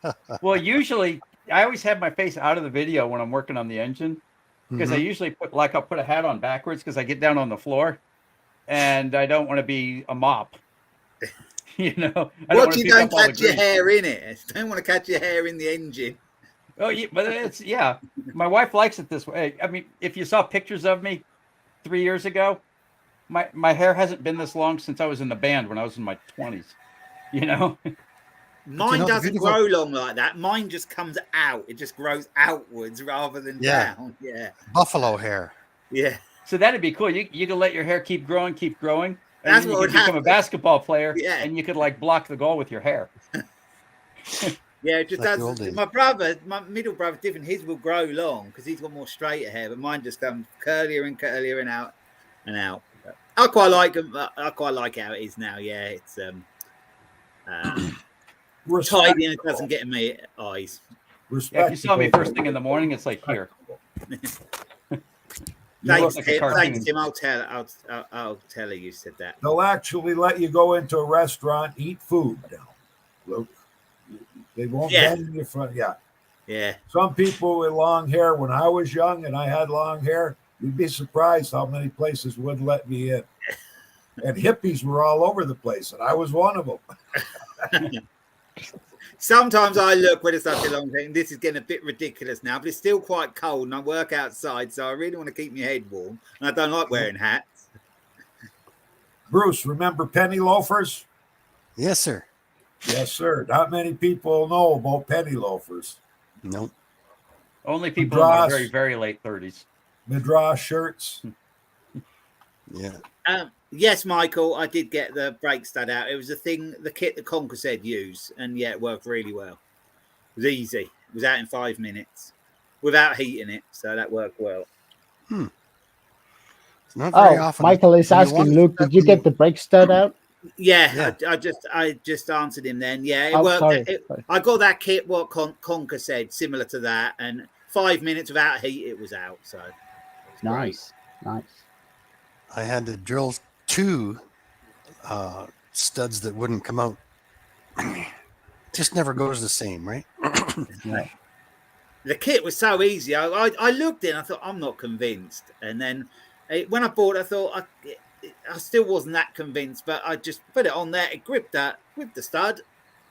yeah. Well, usually I always have my face out of the video when I'm working on the engine because I Mhm. usually I'll put a hat on backwards because I get down on the floor and I don't want to be a mop. You know, I don't What want to you pick don't up all the catch your grease. hair in it? Don't want to catch your hair in the engine. Oh, yeah, but it's my wife likes it this way. I mean, if you saw pictures of me 3 years ago, my hair hasn't been this long since I was in the band when I was in my 20s. You know, Mine know, the doesn't beautiful- grow long like that. Mine just comes out. It just grows outwards rather than Yeah. down. Yeah, Buffalo hair. yeah. so that'd be cool. You could let your hair keep growing, and That's then you what could would become a happen. basketball player, Yeah. and you could like block the goal with your hair. Yeah, it just Like the does. old days. My middle brother, different. His will grow long because he's got more straighter hair, but mine just comes curlier and curlier and out and out. I quite like them. I quite like how it is now. Yeah, it's tidy and it doesn't get in my eyes. Yeah, if you saw me first thing in the morning, it's like here. Thanks, like a Tim. cartoon. Thanks, Tim. I'll tell her you said that. They'll actually let you go into a restaurant, eat food now. Look, they won't Yeah. bend you front. Yeah. Yeah. Some people with long hair, when I was young and I had long hair, you'd be surprised how many places wouldn't let me in. And hippies were all over the place, and I was one of them. Sometimes I look when it's such a long thing. This is getting a bit ridiculous now, but it's still quite cold, and I work outside, so I really want to keep my head warm. And I don't like wearing hats. Bruce, remember penny loafers? Yes, sir. Yes, sir. Not many people know about penny loafers. Nope. Only people in my Madras. very, very late 30s. Madras shirts. Yeah. Yes, Michael, I did get the brake stud out. It was the kit that Conker said use, and yeah, it worked really well. It was easy. It was out in 5 minutes without heating it, so that worked well. It's not very Oh, often. Michael is you asking want- Luke, did you get the brake stud out? Yeah, Yeah. I just answered him then. Yeah, it Oh, worked. sorry. I got that kit. What Conker said, similar to that, and 5 minutes without heat, it was out. So it was great. Nice. I had to drill 2 studs that wouldn't come out. Just never goes the same, right? The kit was so easy. I looked in. I thought I'm not convinced, and then when I bought it, I thought I still wasn't that convinced. But I just put it on there. It gripped the stud,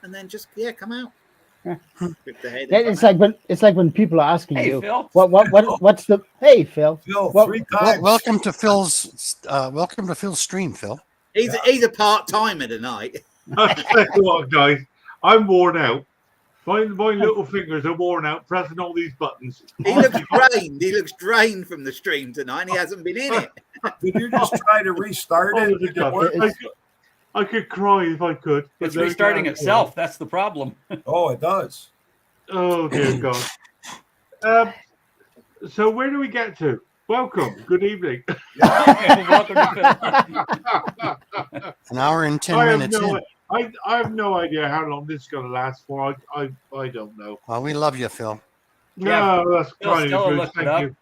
and then just come out. Yeah. Grip the head. Yeah, and it's come out. like when people are asking Hey, you, Phil. what's the hey Phil? Phil, Well, 3 Well, times. welcome to Phil's stream, Phil. He's a part timer tonight. I'll tell you what, guys, I'm worn out. My little fingers are worn out pressing all these buttons. He looks drained. He looks drained from the stream tonight. And he hasn't been in it. Did you just try to restart Oh, it? the God. I could cry if I could. but It's there restarting again, itself. That's the problem. Oh, it does. Oh dear God. So where do we get to? Welcome. Good evening. Welcome to Phil. An hour and 10 I have minutes in. I have no idea how long this is going to last for. I don't know. Well, we love you, Phil. Yeah, No, that's Phil, kind of Stella good. looked it Thank up. you.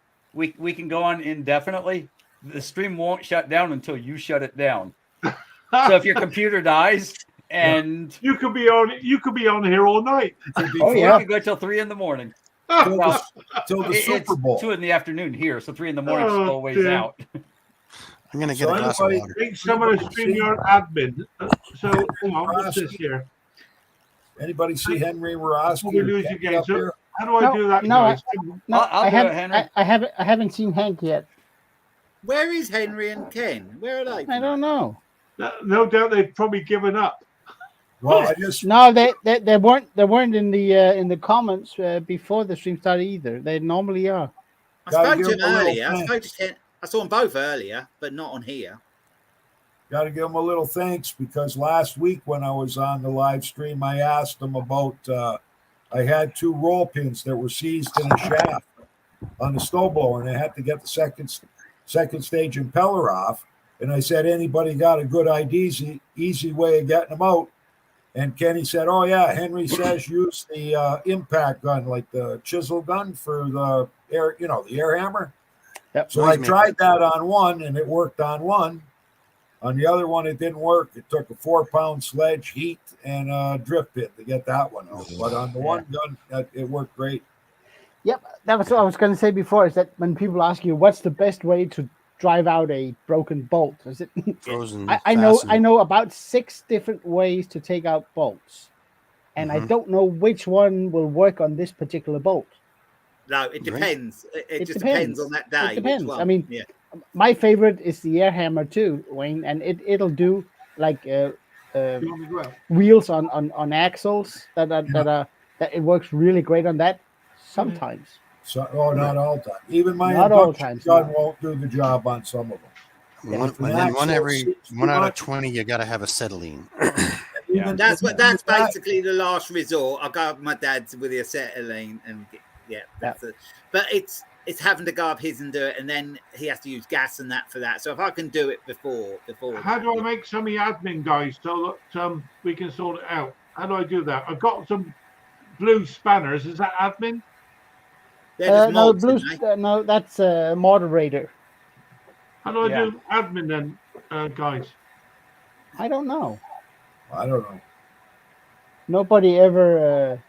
We can go on indefinitely. The stream won't shut down until you shut it down. So if your computer dies and You could be on here all night. Oh, we yeah. could go till 3 in the morning. Till Well, till the it's Super Bowl. 2 in the afternoon here, so 3 in the morning is Oh, still a ways dear. out. I'm going to get So a glass of anybody- water. I think some of the StreamYard admin. So hang on, what's this here? Anybody see Henry Before Rosky? we or lose Kenny again. up So here? how do I do that, No, guys? No, I'll I do have, it, Henry. I haven't seen Hank yet. Where is Henry and Ken? Where are they? I don't know. No doubt they've probably given up. Well, I just No, they weren't in the comments before the stream started either. They normally are. I Gotta spoke give to him him a little earlier. thanks. I saw them both earlier, but not on here. got to give him a little thanks because last week when I was on the live stream, I asked him about. I had 2 roll pins that were seized in a shaft on the snowblower, and I had to get the second stage impeller off. And I said, anybody got a good easy way of getting them out? And Kenny said, oh yeah, Henry says use the impact gun, like the chisel gun for the air, the air hammer. Yep. So I tried that on one, and it worked on one. On the other one, it didn't work. It took a 4-pound sledge, heat, and a drift pit to get that one out. But on the one gun, it worked great. Yep, that was what I was going to say before. Is that when people ask you what's the best way to drive out a broken bolt? Is it? Frozen. I know about 6 different ways to take out bolts, and I don't know which one will work on this particular bolt. No, it depends. It just depends. depends on that day. It depends. Which one. I mean, my favorite is the air hammer too, Wayne, and it'll do like wheels on axles that it works really great on that. Sometimes. So, not all the time. Even my Not all induction times, gun no. won't do the job on some of them. One out of 20, you got to have acetylene. That's basically the last resort. I go up with my dad's with the acetylene, and but it's having to go up his and do it, and then he has to use gas and that for that. So if I can do it before. How do I make some of the admin guys so that we can sort it out? How do I do that? I've got some blue spanners. Is that admin? No, no, that's a moderator. How do I do admin then, guys? I don't know. I don't know. Nobody ever.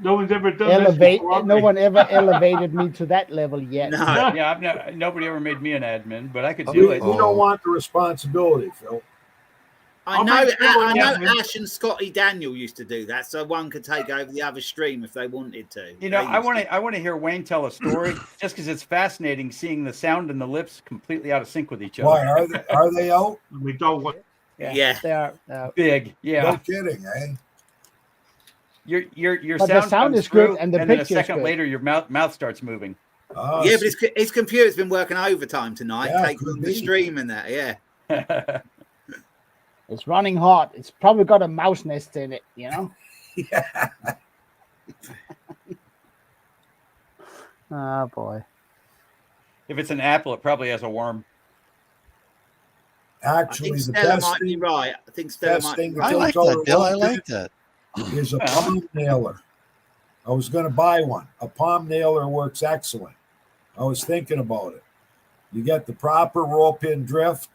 No one's ever done this before, no one ever elevated me to that level yet. No. Yeah, nobody ever made me an admin, but I could do it. You don't want the responsibility, Phil. I know Ash and Scotty Daniel used to do that, so one could take over the other stream if they wanted to. You know, I want to hear Wayne tell a story just because it's fascinating seeing the sound and the lips completely out of sync with each other. Why are they out? We don't want. Yeah. They are big. Yeah. No kidding, eh? Your but sound, the sound is through, good, and the then a picture second good. later, your mouth starts moving. Oh, Yeah, but his computer's been working overtime tonight, Yeah, taking could on the be. stream and that. Yeah. It's running hot. It's probably got a mouse nest in it, you know? yeah. Oh, boy. If it's an apple, it probably has a worm. I Actually, think the Stella best might be thing, right. I think Stella best might thing be that right. I like Tilts that, over Bill. I one like that. is a palm nailer. I was going to buy one. A palm nailer works excellent. I was thinking about it. You get the proper roll pin drift,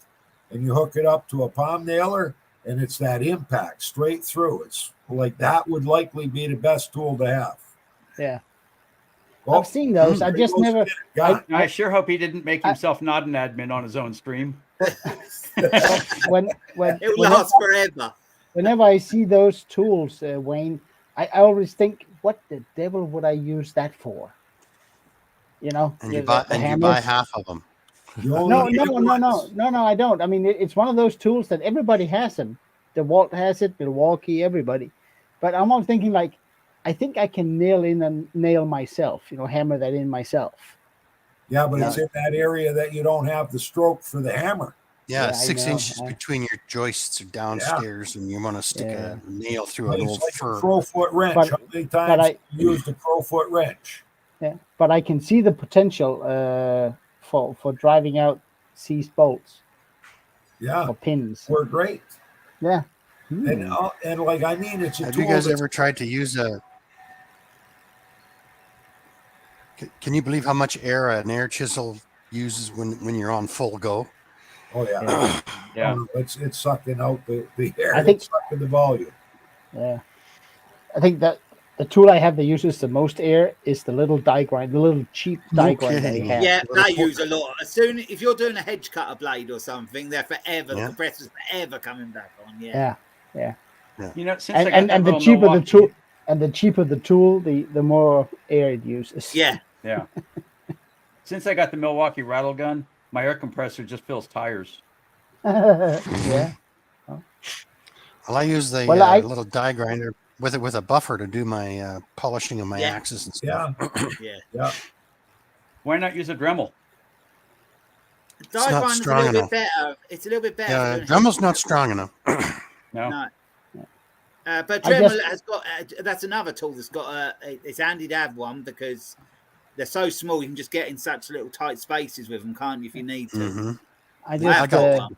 and you hook it up to a palm nailer, and it's that impact straight through. It's like that would likely be the best tool to have. Yeah. Well, I've seen those. I just never. I sure hope he didn't make himself not an admin on his own stream. When It will last forever. whenever I see those tools, Wayne, I always think, what the devil would I use that for? You know, And the- you buy the and you hammers. buy half of them. you only No, need it once. I don't. I mean, it's one of those tools that everybody has them. DeWalt has it, Milwaukee, everybody. But I'm always thinking, like, I think I can nail myself, you know, hammer that in myself. Yeah, but it's in that area that you don't have the stroke for the hammer. Yeah, Yeah, I 6 know. inches between your joists or downstairs, and you want to stick a nail through an It's old like fur. a crowfoot wrench. But- How many times I- you used a crowfoot wrench? Yeah, but I can see the potential for driving out seized bolts Yeah, or pins. we're great. Yeah. And like I mean, it's a Have tool. you guys that's- ever tried to use a? Can you believe how much air an air chisel uses when you're on full go? Oh yeah, Yeah. It's sucking out the air. I think- It's sucking the volume. Yeah. I think that the tool I have that uses the most air is the little die grind, the little cheap die grind that I kidding. have. Yeah, they use a lot. As soon if you're doing a hedge cutter blade or something, they're forever. The Yeah. compressor's forever coming back on. Yeah. Yeah. You know, since I got And that the little cheaper the Milwaukee- tool and the cheaper the tool, the more air it uses. Yeah. Yeah. Since I got the Milwaukee rattle gun, my air compressor just fills tires. Yeah. Well, I use the Well, I- little die grinder with a buffer to do my polishing of my Yeah. axes and stuff. Yeah, Yeah. Why not use a Dremel? Dive not grinder's a strong little enough. bit better. It's a little bit better. Yeah, for doing Dremel's not strong enough. No. No. But I Dremel just- has got that's another tool that's got it's handy to have one because they're so small you can just get in such little tight spaces with them, can't you, if you need to? hmm I I just got one.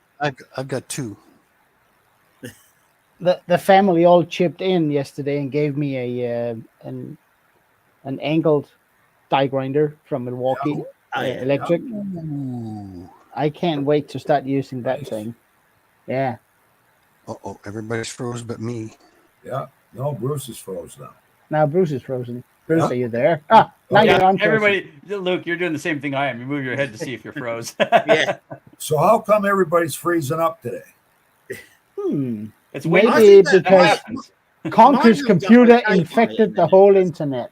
I've got two. the family all chipped in yesterday and gave me a an angled die grinder from Milwaukee Oh, yeah. electric. Ooh. I can't wait to start using that Nice. thing. Yeah. Oh, everybody's froze but me. Yeah. No, Bruce is froze now. Now Bruce is frozen. Bruce, Yeah. are you there? Ah, now Yeah, you're on. everybody, Luke, you're doing the same thing I am. You move your head to see if you're froze. Yeah. So how come everybody's freezing up today? It's Maybe wind. I think That because happens. Conker's Mine computer was okay, infected the mate. whole internet.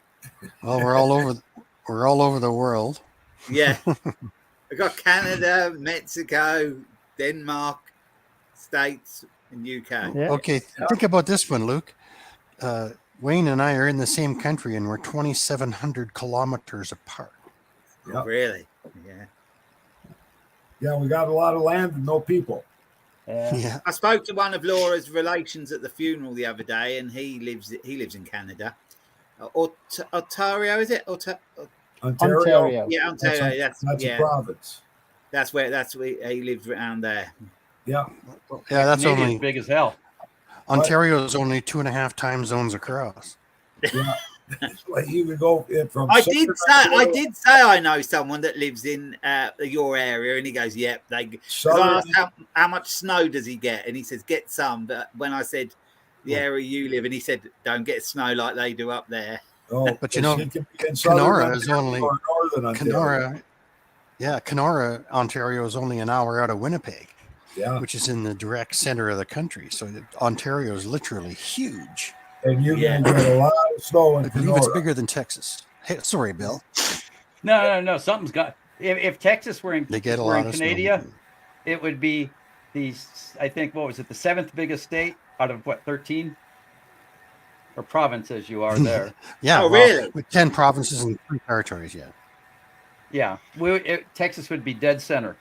Well, we're all over the world. Yeah. We got Canada, Mexico, Denmark, States, and UK. Yeah. Okay, think about this one, Luke. Wayne and I are in the same country, and we're 2,700 kilometers apart. Yeah. Really? Yeah. Yeah, we got a lot of land and no people. Yeah. Yeah. I spoke to one of Laura's relations at the funeral the other day, and he lives in Canada. Ontario, is it? Ontario. Yeah, Ontario. That's a province. That's where he lives around there. Yeah. Yeah, that's Canadia's only big as hell. Ontario's only 2.5 time zones across. Yeah. Like you could go from. I did say I know someone that lives in your area, and he goes, "Yep." I asked how much snow does he get, and he says, "Get some." But when I said the area you live in, he said, "Don't get snow like they do up there." Oh, But you know, Kenora is only Kenora, Ontario is only an hour out of Winnipeg, which is in the direct center of the country. So Ontario is literally huge. And you're going to get a lot of snow in I believe it's bigger than Texas. Hey, sorry, Bill. No. Something's got. If Texas were in, They get a were lot in of Canada, snow. it would be I think, what was it? The 7th biggest state out of what, 13? Or province as you are there. Yeah. Oh, really? With 10 provinces and 3 territories, yeah. Yeah. Texas would be dead center.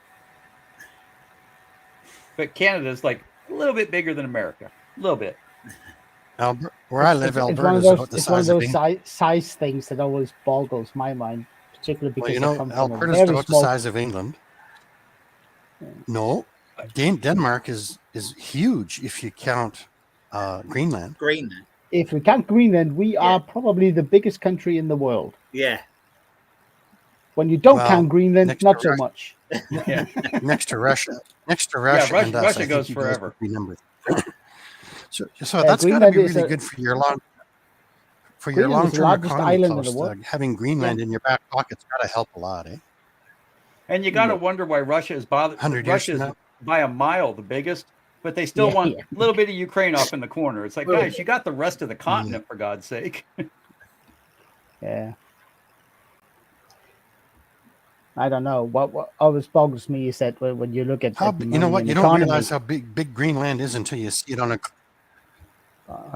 But Canada's like a little bit bigger than America. A little bit. Where I live, Alberta is about the it's one of size of those England. size things that always boggles my mind, particularly because Well, you know, it comes from a Alberta's very about small. the size of England. No, Denmark is huge if you count Greenland. Greenland. If we count Greenland, we are probably the biggest country in the world. Yeah. When you don't count Greenland, not so much. Yeah. Next to Russia. Yeah, and us, Russia I goes think you guys forever. would be number 3. So that's got to be really good for your Greenland is the long-term largest economy, island in Klaus. the world. Having Greenland in your back pocket's got to help a lot, eh? And you got to wonder why Russia is bothered. 100 years Russia from is now. by a mile the biggest, but they still want a little bit of Ukraine off in the corner. It's like, guys, you got the rest of the continent, for God's sake. Yeah. I don't know. What always boggles me is that when you look at You know what? You don't realize how big Greenland is until you see it on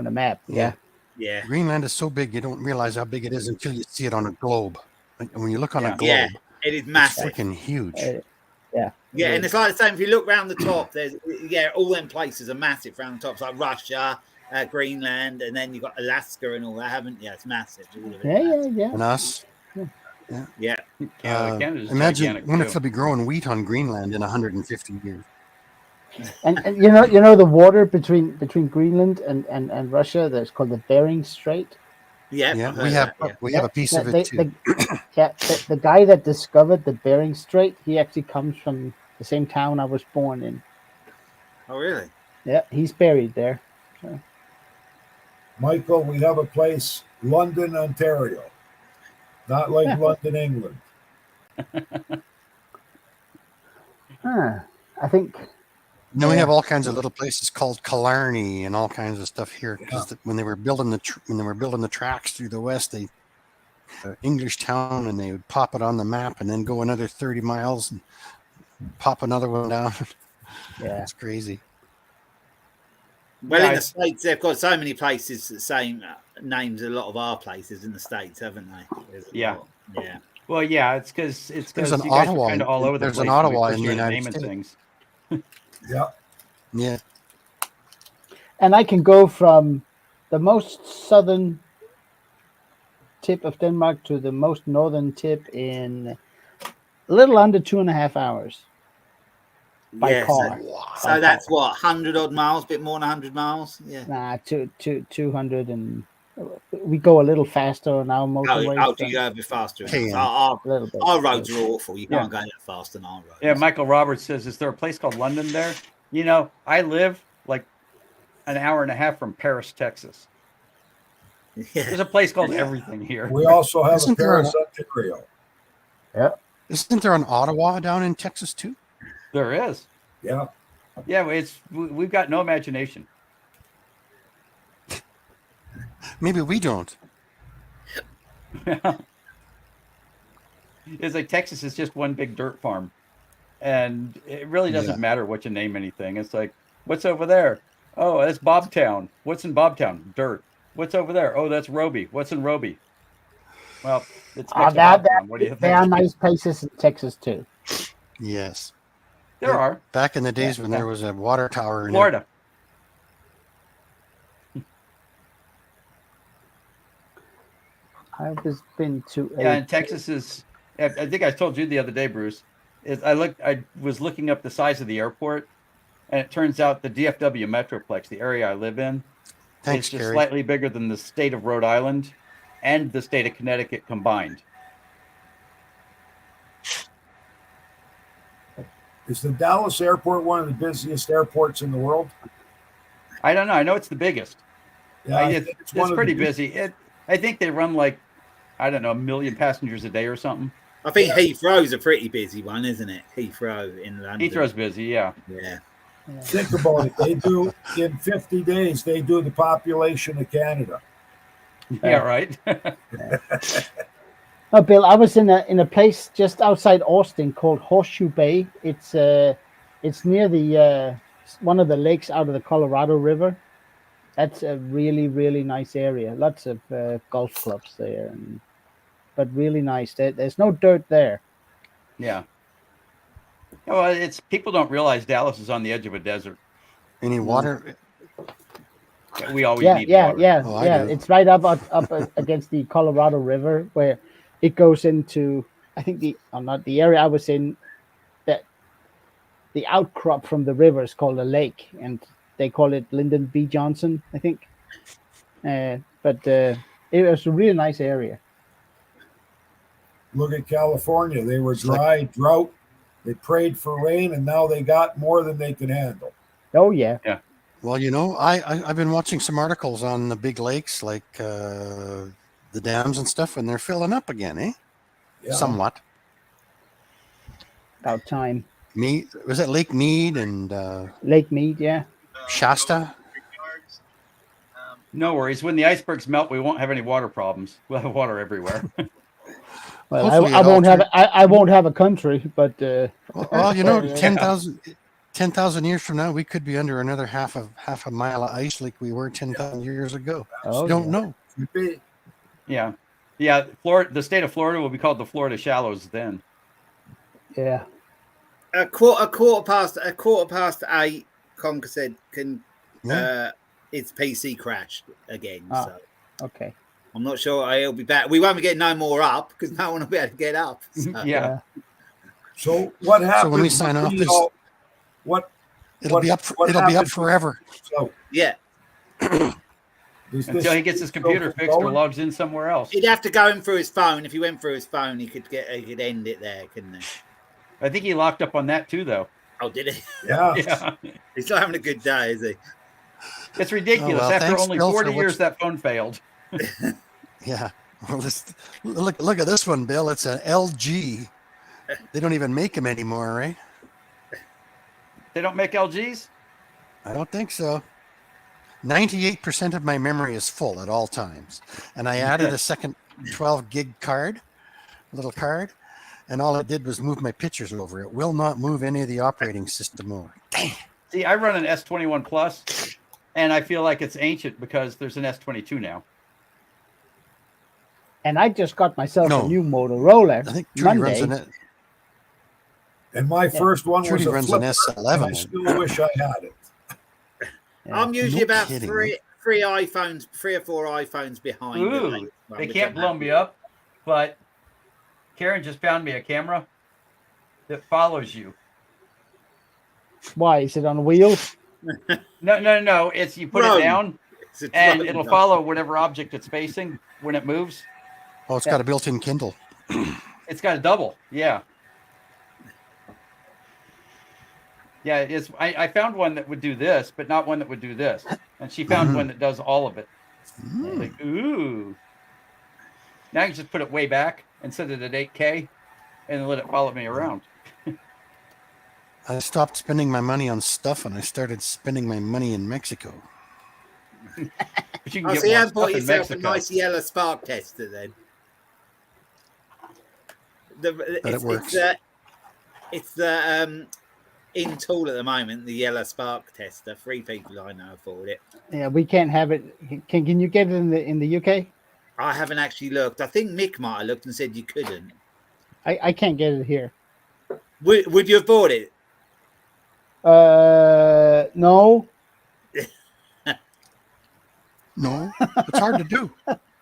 a map. Yeah. Yeah. Greenland is so big you don't realize how big it is until you see it on a globe. And when you look on a globe, it is massive. It's freaking huge. Yeah. Yeah, and it's like the same. If you look around the top, there's all them places are massive around the top. It's like Russia, Greenland, and then you've got Alaska and all that, haven't you? It's massive. Yeah. And us. Yeah. Canada's imagine when if they'll be growing wheat on Greenland in 150 years. And you know the water between Greenland and Russia, that's called the Bering Strait. Yeah, we have a piece of it too. The guy that discovered the Bering Strait, he actually comes from the same town I was born in. Oh, really? Yeah, he's buried there. So. Michael, we have a place, London, Ontario. Not like London, England. I think. Then we have all kinds of little places called Killarney and all kinds of stuff here. Because when they were building the tracks through the west, they English town, and they would pop it on the map, and then go another 30 miles and pop another one down. Yeah, it's crazy. Well, in the States, they've got so many places the same names. A lot of our places in the States, haven't they? Yeah. Yeah. Well, yeah, it's because there's an you guys Ottawa. are kind of all over the place. There's an Ottawa in the you're United naming States. Things. Yeah. And I can go from the most southern tip of Denmark to the most northern tip in a little under 2.5 hours by car. So that's what, 100 odd miles, bit more than 100 miles. Yeah. Nah, 200 and we go a little faster on our motorway. Oh, do you go a bit faster? Our roads are awful. You can't go that fast on our roads. Yeah, Michael Roberts says, is there a place called London there? You know, I live like an hour and a half from Paris, Texas. Yeah. There's a place called Yeah. Everything here. We also have a Isn't there Paris, Ontario. Isn't there an Ottawa down in Texas too? There is. Yeah. Yeah, we've got no imagination. Maybe we don't. It's like Texas is just one big dirt farm, and it really doesn't Yeah. matter what you name anything. It's like, what's over there? Oh, that's Bobtown. What's in Bobtown? Dirt. What's over there? Oh, that's Roby. What's in Roby? Well, it's next to Bobtown. What do you There are think? nice places in Texas too. Yes. There are. Back in the days when there was a water tower in Florida. I've just been to Yeah, and Texas is. I think I told you the other day, Bruce. Is I was looking up the size of the airport, and it turns out the DFW Metroplex, the area I live in, Thanks, is just Gary. slightly bigger than the state of Rhode Island and the state of Connecticut combined. Is the Dallas airport one of the busiest airports in the world? I don't know. I know it's the biggest. Yeah, I It's think it's one of the pretty bus- busy. I think they run like, I don't know, 1 million passengers a day or something. I think Heathrow's a pretty busy one, isn't it? Heathrow in London. Heathrow's busy, yeah. Yeah. Think about it. They do in 50 days. They do the population of Canada. Yeah, right. Oh, Bill, I was in a place just outside Austin called Horseshoe Bay. It's near the one of the lakes out of the Colorado River. That's a really, really nice area. Lots of golf clubs there, but really nice. There's no dirt there. Yeah. Well, it's people don't realize Dallas is on the edge of a desert. Any water? We always Yeah, need yeah, water. yeah, Oh, I yeah. do. It's right up against the Colorado River, where it goes into. I think not the area I was in. That the outcrop from the river is called a lake, and they call it Lyndon B. Johnson, I think. But it was a really nice area. Look at California. They were dry, drought. They prayed for rain, and now they got more than they can handle. Oh yeah. Well, you know, I've been watching some articles on the big lakes, like the dams and stuff, and they're filling up again, eh? Yeah. Somewhat. About time. Was it Lake Mead and Lake Mead, yeah. Shasta? No worries. When the icebergs melt, we won't have any water problems. We'll have water everywhere. Well, Hopefully I it won't all have I won't have a country, but Well, you know, 10,000 years from now, we could be under another half a mile of ice like we were 10,000 years ago. Oh, You don't yeah. know. Could be. Yeah. Yeah. Florida, the state of Florida will be called the Florida Shallows then. yeah. A quarter past 8. Conker said Yeah. its PC crashed again. Ah. So Okay. I'm not sure he'll be back. We won't be getting no more up because no one will be able to get up. So. Yeah. So what happens? when we sign when off we this- all- what It'll be up. what It'll be up happens- forever. So Yeah. does Until this he gets his computer still fixed or going? logs in somewhere else. He'd have to go in through his phone. If he went through his phone, he could end it there, couldn't he? I think he locked up on that too, though. Oh, did he? Yeah. Yeah. He's not having a good day, is he? It's ridiculous. Oh, well, After thanks, only Bill, for 40 what years, you- that phone failed. Yeah. Well, look at this one, Bill. It's an LG. They don't even make them anymore, right? They don't make LGs? I don't think so. 98% of my memory is full at all times. And I added a second 12 gig little card, and all it did was move my pictures over. It will not move any of the operating system over. Dang. See, I run an S21 Plus, and I feel like it's ancient because there's an S22 now. And I just got myself No. a new Motorola I think Trudy runs Monday. an And my first one Trudy was a runs an flipper, S11. and I still wish I had it. Yeah. I'm usually No about kidding. three or four iPhones behind. the Ooh, latest one, they which can't I'm blow happy me with. up, but Karen just found me a camera that follows you. Why is it on wheels? No. It's you put Drone. it down, It's a and drone, it'll no. follow whatever object it's facing when it moves. Oh, it's got a built-in Kindle. It's got a double. Yeah. Yeah, it's. I found one that would do this, but not one that would do this. And she found one that does all of it. Like, ooh. Now you just put it way back and set it at 8K and let it follow me around. I stopped spending my money on stuff and I started spending my money in Mexico. But you can Oh, get so you more haven't stuff bought in yourself a Mexico. nice yellow spark tester then? But it works. It's the in tool at the moment, the yellow spark tester. 3 people I know afford it. Yeah, we can't have it. Can you get it in the UK? I haven't actually looked. I think Mick might have looked and said you couldn't. I can't get it here. Would you have bought it? No. No, it's hard to do.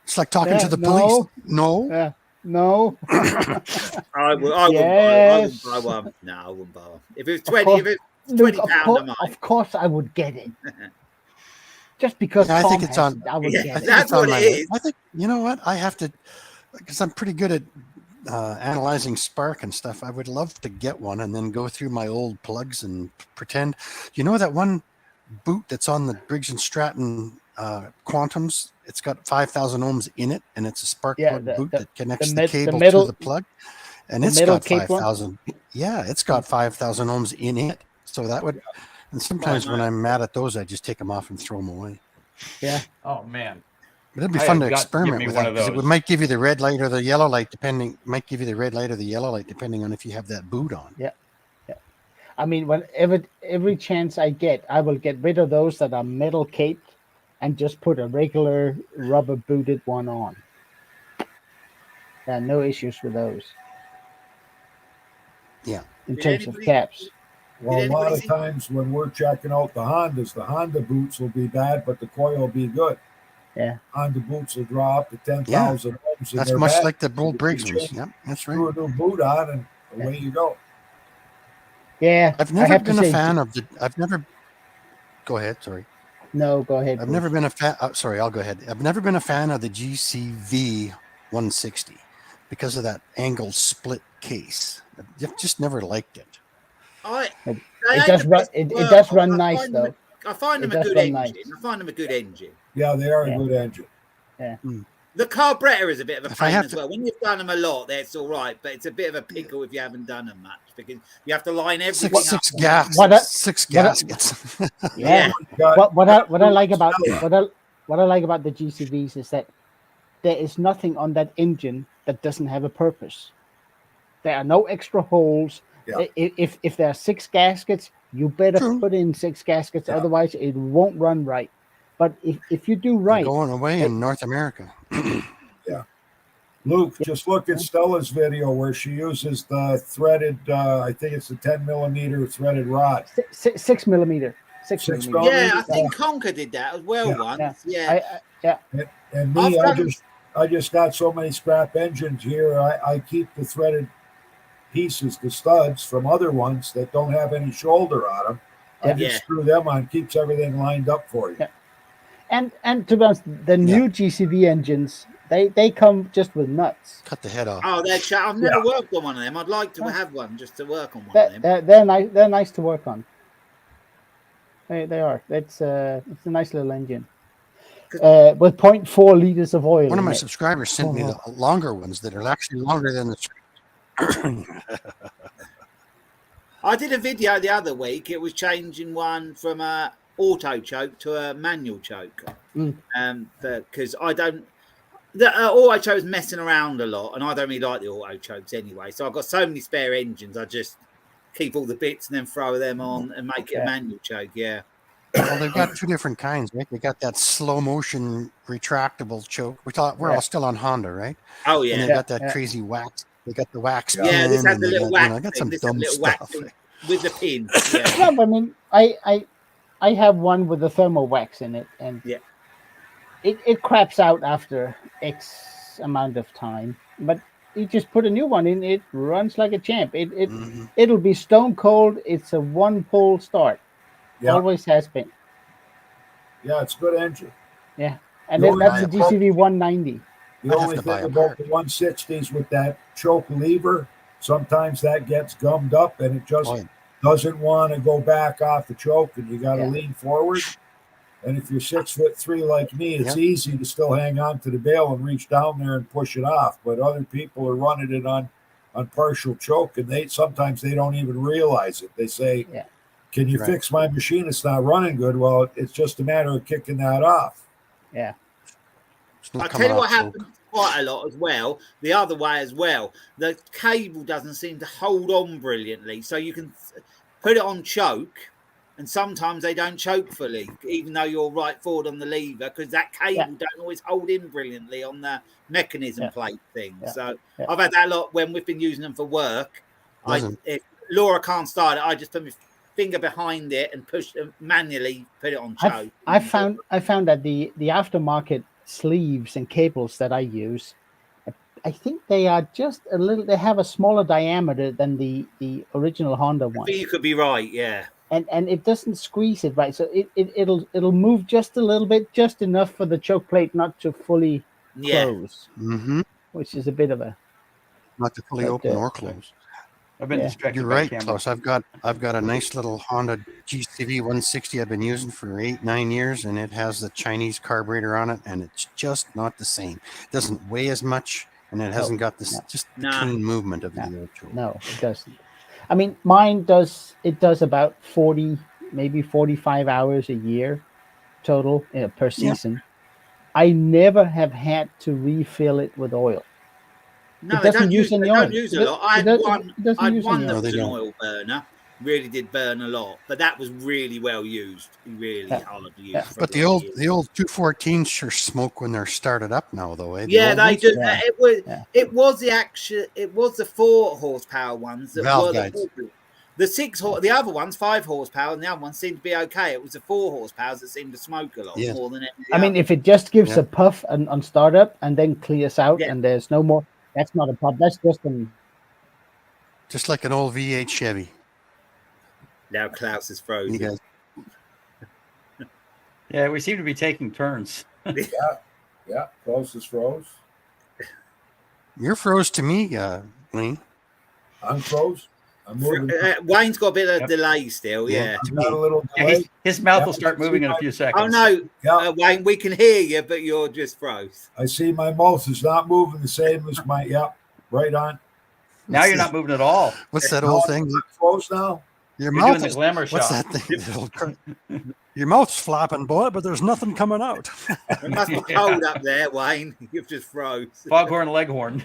It's like talking Yeah, to the no. police. No. Yeah, no. I wouldn't Yes. buy one. No, I wouldn't buy one. If it was Of 20, course. if it's Look, £20, I might. of course, I would get it. Just because Yeah, I Tom think it's has on- it, I would Yeah, get it. that's It's on what my it list. is. I think, you know what? I have to, because I'm pretty good at analyzing spark and stuff. I would love to get one and then go through my old plugs and pretend. You know that one boot that's on the Briggs and Stratton Quantums? It's got 5,000 ohms in it, and it's a spark Yeah, plug boot that connects the, mid- cable middle- to the plug. And the it's middle got cape one? 5,000. Yeah, it's got 5,000 ohms in it. So that would, and sometimes when I'm mad at those, I just take them off and throw them away. Yeah. Oh man. But it'd be I fun have to got to get experiment me with one that of because it those. might give you the red light or the yellow light, depending. Might give you the red light or the yellow light, depending on if you have that boot on. Yeah. I mean, every chance I get, I will get rid of those that are metal caped and just put a regular rubber booted one on. There are no issues with those. Yeah. In Did terms of anybody- caps. Well, a Did lot anybody of see- times when we're checking out the Honda boots will be bad, but the coil will be good. Yeah. Honda boots will draw up to 10,000 ohms. And That's they're much bad. like the old You Briggs change- ones. Yep, that's Screw right. a new boot on, and away you go. Yeah. I've I never have to been a say- fan of the. I've never. Go ahead. Sorry. No, go ahead. I've Bruce. never been a fan. Sorry, I'll go ahead. I've never been a fan of the GCV 160 because of that angled split case. I've just never liked it. It does run. It does run nice though. I find them It a does good run engine. nice. I find them a good engine. Yeah, they are Yeah. a good engine. The carburetor is a bit of a If I pain have as to- well. When you've done them a lot, that's all right, but it's a bit of a pickle if you haven't done them much because you have to line everything up. Six gas. What I- Six what I- gaskets. Yeah. Got- What I like about what I like about the GCVs is that there is nothing on that engine that doesn't have a purpose. There are no extra holes. Yeah. If there are 6 gaskets, you better True. put in 6 gaskets, Yeah. otherwise it won't run right. But if you do right, Going away in North America. Luke, just look at Stella's video where she uses the threaded, I think it's a 10 millimeter threaded rod. 6 millimeter, 6 6 millimeter. Yeah, I Yeah. think Conker did that as well Yeah. once. Yeah. And me, I've done- I just got so many scrap engines here. I keep the threaded pieces, the studs from other ones that don't have any shoulder on them. I Yeah. just Yeah. screw them on, keeps everything lined up for you. Yeah. And to be honest, the new GCV engines, they come just with nuts. Cut the head off. Oh, I've never worked on one of them. I'd like to have one just to work on one of them. They're nice. They're nice to work on. They are. It's a nice little engine. With 0.4 liters of oil. One of in my it. subscribers sent me the longer ones that are actually longer than the. I did a video the other week. It was changing one from a auto choke to a manual choke. Because I don't. The auto choke's messing around a lot, and I don't really like the auto chokes anyway. So I've got so many spare engines. I just keep all the bits and then throw them on and make it a manual choke. Yeah. Well, they've got 2 different kinds, right? They got that slow motion retractable choke. We're all still on Honda, right? Oh And yeah. they got that crazy wax. They got the wax. Yeah, this pin, has and the they little got, wax I got thing. some This has dumb little wax stuff. thing with the pin. Yeah. Yeah, but I mean, I have one with the thermal wax in it, and Yeah. it craps out after X amount of time. But you just put a new one in, it runs like a champ. It'll be stone cold. It's a 1-pole start. Yeah. Always has been. Yeah, it's a good engine. Yeah, and You then that's the only have- GCV 190. The I'd have only to buy thing a about part. the 160s with that choke lever, sometimes that gets gummed up and it just Oh, yeah. doesn't want to go back off the choke, and you got to Yeah. lean forward. And if you're 6'3" like me, it's Yep. easy to still hang on to the bail and reach down there and push it off. But other people are running it on partial choke, and sometimes they don't even realize it. They say, Yeah. "Can you Right. fix my machine? It's not running good." Well, it's just a matter of kicking that off. Yeah. It's not I'll tell coming you what off choke. happens quite a lot as well, the other way as well. The cable doesn't seem to hold on brilliantly. So you can put it on choke, and sometimes they don't choke fully, even though you're right forward on the lever, because that cable don't always hold in brilliantly on the mechanism plate thing. Yeah. So Yeah. I've had that a lot when we've been using them for work. Doesn't. If Laura can't start it, I just put my finger behind it and push manually, put it on choke. I found that the aftermarket sleeves and cables that I use, I think they are just a little. They have a smaller diameter than the original Honda I one, think you could be right, yeah. and it doesn't squeeze it right, so it'll move just a little bit, just enough for the choke plate not to fully close, Mm-hmm. which is a bit of a. Not to fully But, open or close. I've been Yeah. distracted You're by right, camera. Klaus. I've got a nice little Honda GCV 160 I've been using for 8-9 years, and it has the Chinese carburetor on it, and it's just not the same. It doesn't weigh as much, and it hasn't got this just the Nah. clean movement of the No. old choke. No, it doesn't. I mean, mine does. It does about 40, maybe 45 hours a year total per Yeah. season. I never have had to refill it with oil. No, It they doesn't don't use use. any They oil. don't use It a do- lot. I it had does- one. it doesn't I had use one any that oil. No, was they an don't. oil burner. Really did burn a lot, but that was really well used. Really Yeah. hard to use. Yeah. for a But the lot of old years. 214s sure smoke when they're started up now, though. Eh? The Yeah, old they ones? do. Yeah. Yeah. It was the actual. It was the 4 horsepower ones that Valve were the guides. problem. The other ones 5 horsepower, and the other ones seemed to be okay. It was the 4 horsepowers that seemed to smoke a lot Yes. more than any. I mean, if it just gives Yeah. a puff on startup and then clears out, Yeah. and there's no more, that's not a problem. That's just an. Just like an old V8 Chevy. Now Klaus is frozen. You guys, Yeah, we seem to be taking turns. Yeah, closest froze. you're froze to me, Lee. I'm froze. I'm moving. Wayne's got a bit of Yep. delay still. Yeah. Yeah. I've got a little Yeah, delay. his mouth will Yeah, start moving in a few seconds. Oh no, Yeah, Wayne, we can hear you, but you're just froze. I see my mouth is not moving the same as my. Yep, right on. Now you're not moving at all. What's that old thing? I'm froze now. Your You're mouth doing the is. glamour What's shot. that thing? That old your mouth's flapping, boy, but there's nothing coming out. It must be cold up there, Wayne. You've just froze. Foghorn Leghorn.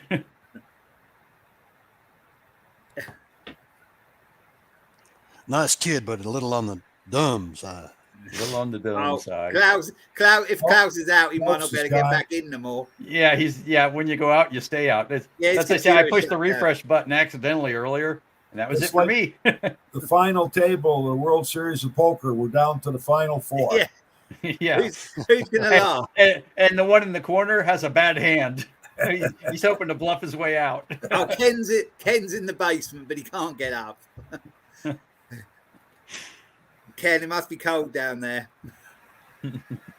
Nice kid, but a little on the dumb side. A little on the dumb Oh, side. Klaus, if Klaus is out, he might not Klaus be able is to get gone. back in no more. Yeah, when you go out, you stay out. Yeah, his That's like saying I computer pushed the shut down. refresh button accidentally earlier, and that was It's it for like- me. The final table, the World Series of Poker, we're down to the final 4. Yeah. Yeah. Who's gonna laugh? And the one in the corner has a bad hand. He's hoping to bluff his way out. Oh, Ken's in the basement, but he can't get up. Ken, it must be cold down there.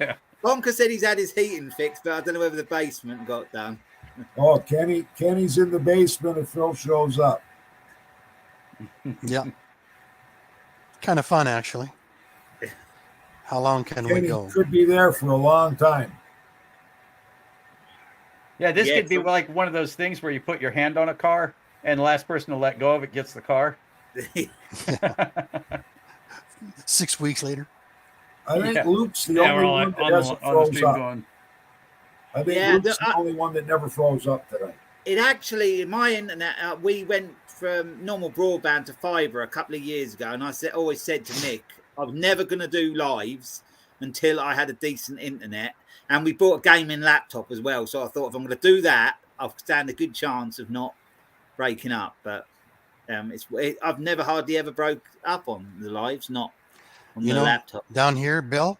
Yeah. Conker said he's had his heating fixed, but I don't know whether the basement got done. Oh, Kenny's in the basement if Phil shows up. Yeah. Kind of fun, actually. How long can we Kenny go? could be there for a long time. Yeah, this Yeah, could be like one of those things where you put your hand on a car, and the last person to let go of it gets the car. 6 weeks later. I think Yeah. Luke's the Yeah, only we're all one like that on the hasn't froze stream up. going. I think Yeah, Luke's the only one that never froze up today. It actually, in my internet, we went from normal broadband to fibre a couple of years ago, and I always said to Nick, I was never going to do lives until I had a decent internet. And we bought a gaming laptop as well, so I thought if I'm going to do that, I'll stand a good chance of not breaking up. But I've never hardly ever broke up on the lives, not on You the know, laptop. Down here, Bill,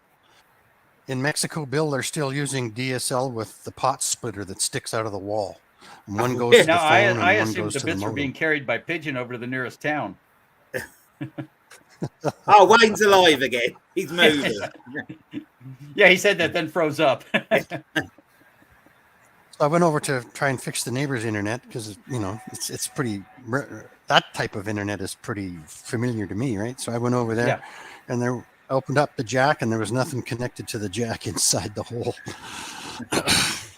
in Mexico, Bill, they're still using DSL with the pot splitter that sticks out of the wall. And one goes to the No, phone I and one assumed goes the to the bits were being modem. carried by pigeon over to the nearest town. Oh, Wayne's alive again. He's moving. Yeah, he said that, then froze up. So I went over to try and fix the neighbor's internet because it's pretty. That type of internet is pretty familiar to me, right? So I went over there, Yeah. and there opened up the jack, and there was nothing connected to the jack inside the hole.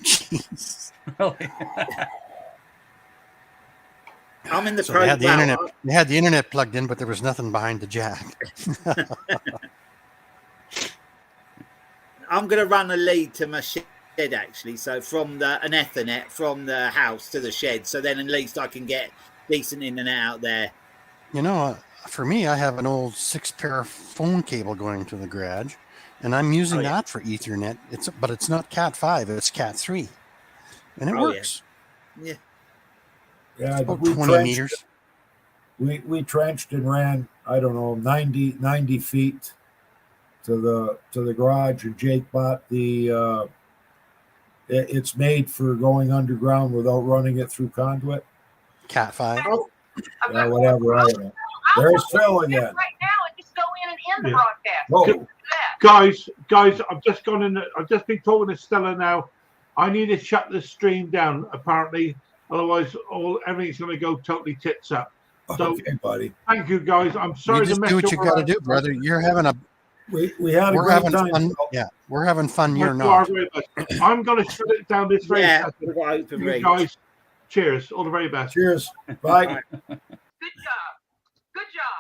Jeez. Really? I'm in the So they had the internet. well, They had the internet plugged in, but there was nothing behind the jack. I'm going to run a lead to my shed actually. So from an Ethernet from the house to the shed. So then at least I can get decent internet out there. For me, I have an old 6-pair phone cable going to the garage, and I'm using that for Ethernet. But it's not Cat 5; it's Cat 3, and it works. Yeah. Yeah, About we 20 meters. We trenched and ran, I don't know, 90 feet to the garage, and Jake bought the it's made for going underground without running it through conduit. Cat 5. Yeah, whatever. I don't know. There's Phil again. Right now, and just go in and end the Yeah. broadcast. Whoa. Guys, I've just gone in. I've just been talking to Stella now. I need to shut the stream down. Apparently, otherwise, everything's going to go totally tits up. So, Okay, buddy. thank you, guys. I'm sorry You to just mess do what you you got to around. do, brother. You're having a. We had a We're great having time. fun. Phil. Yeah, we're having fun. You're You are not. very best. I'm going to shut it down this very Yeah, second. we've got open You range. guys, cheers. All the very best. Cheers. Bye. Good job. Good job.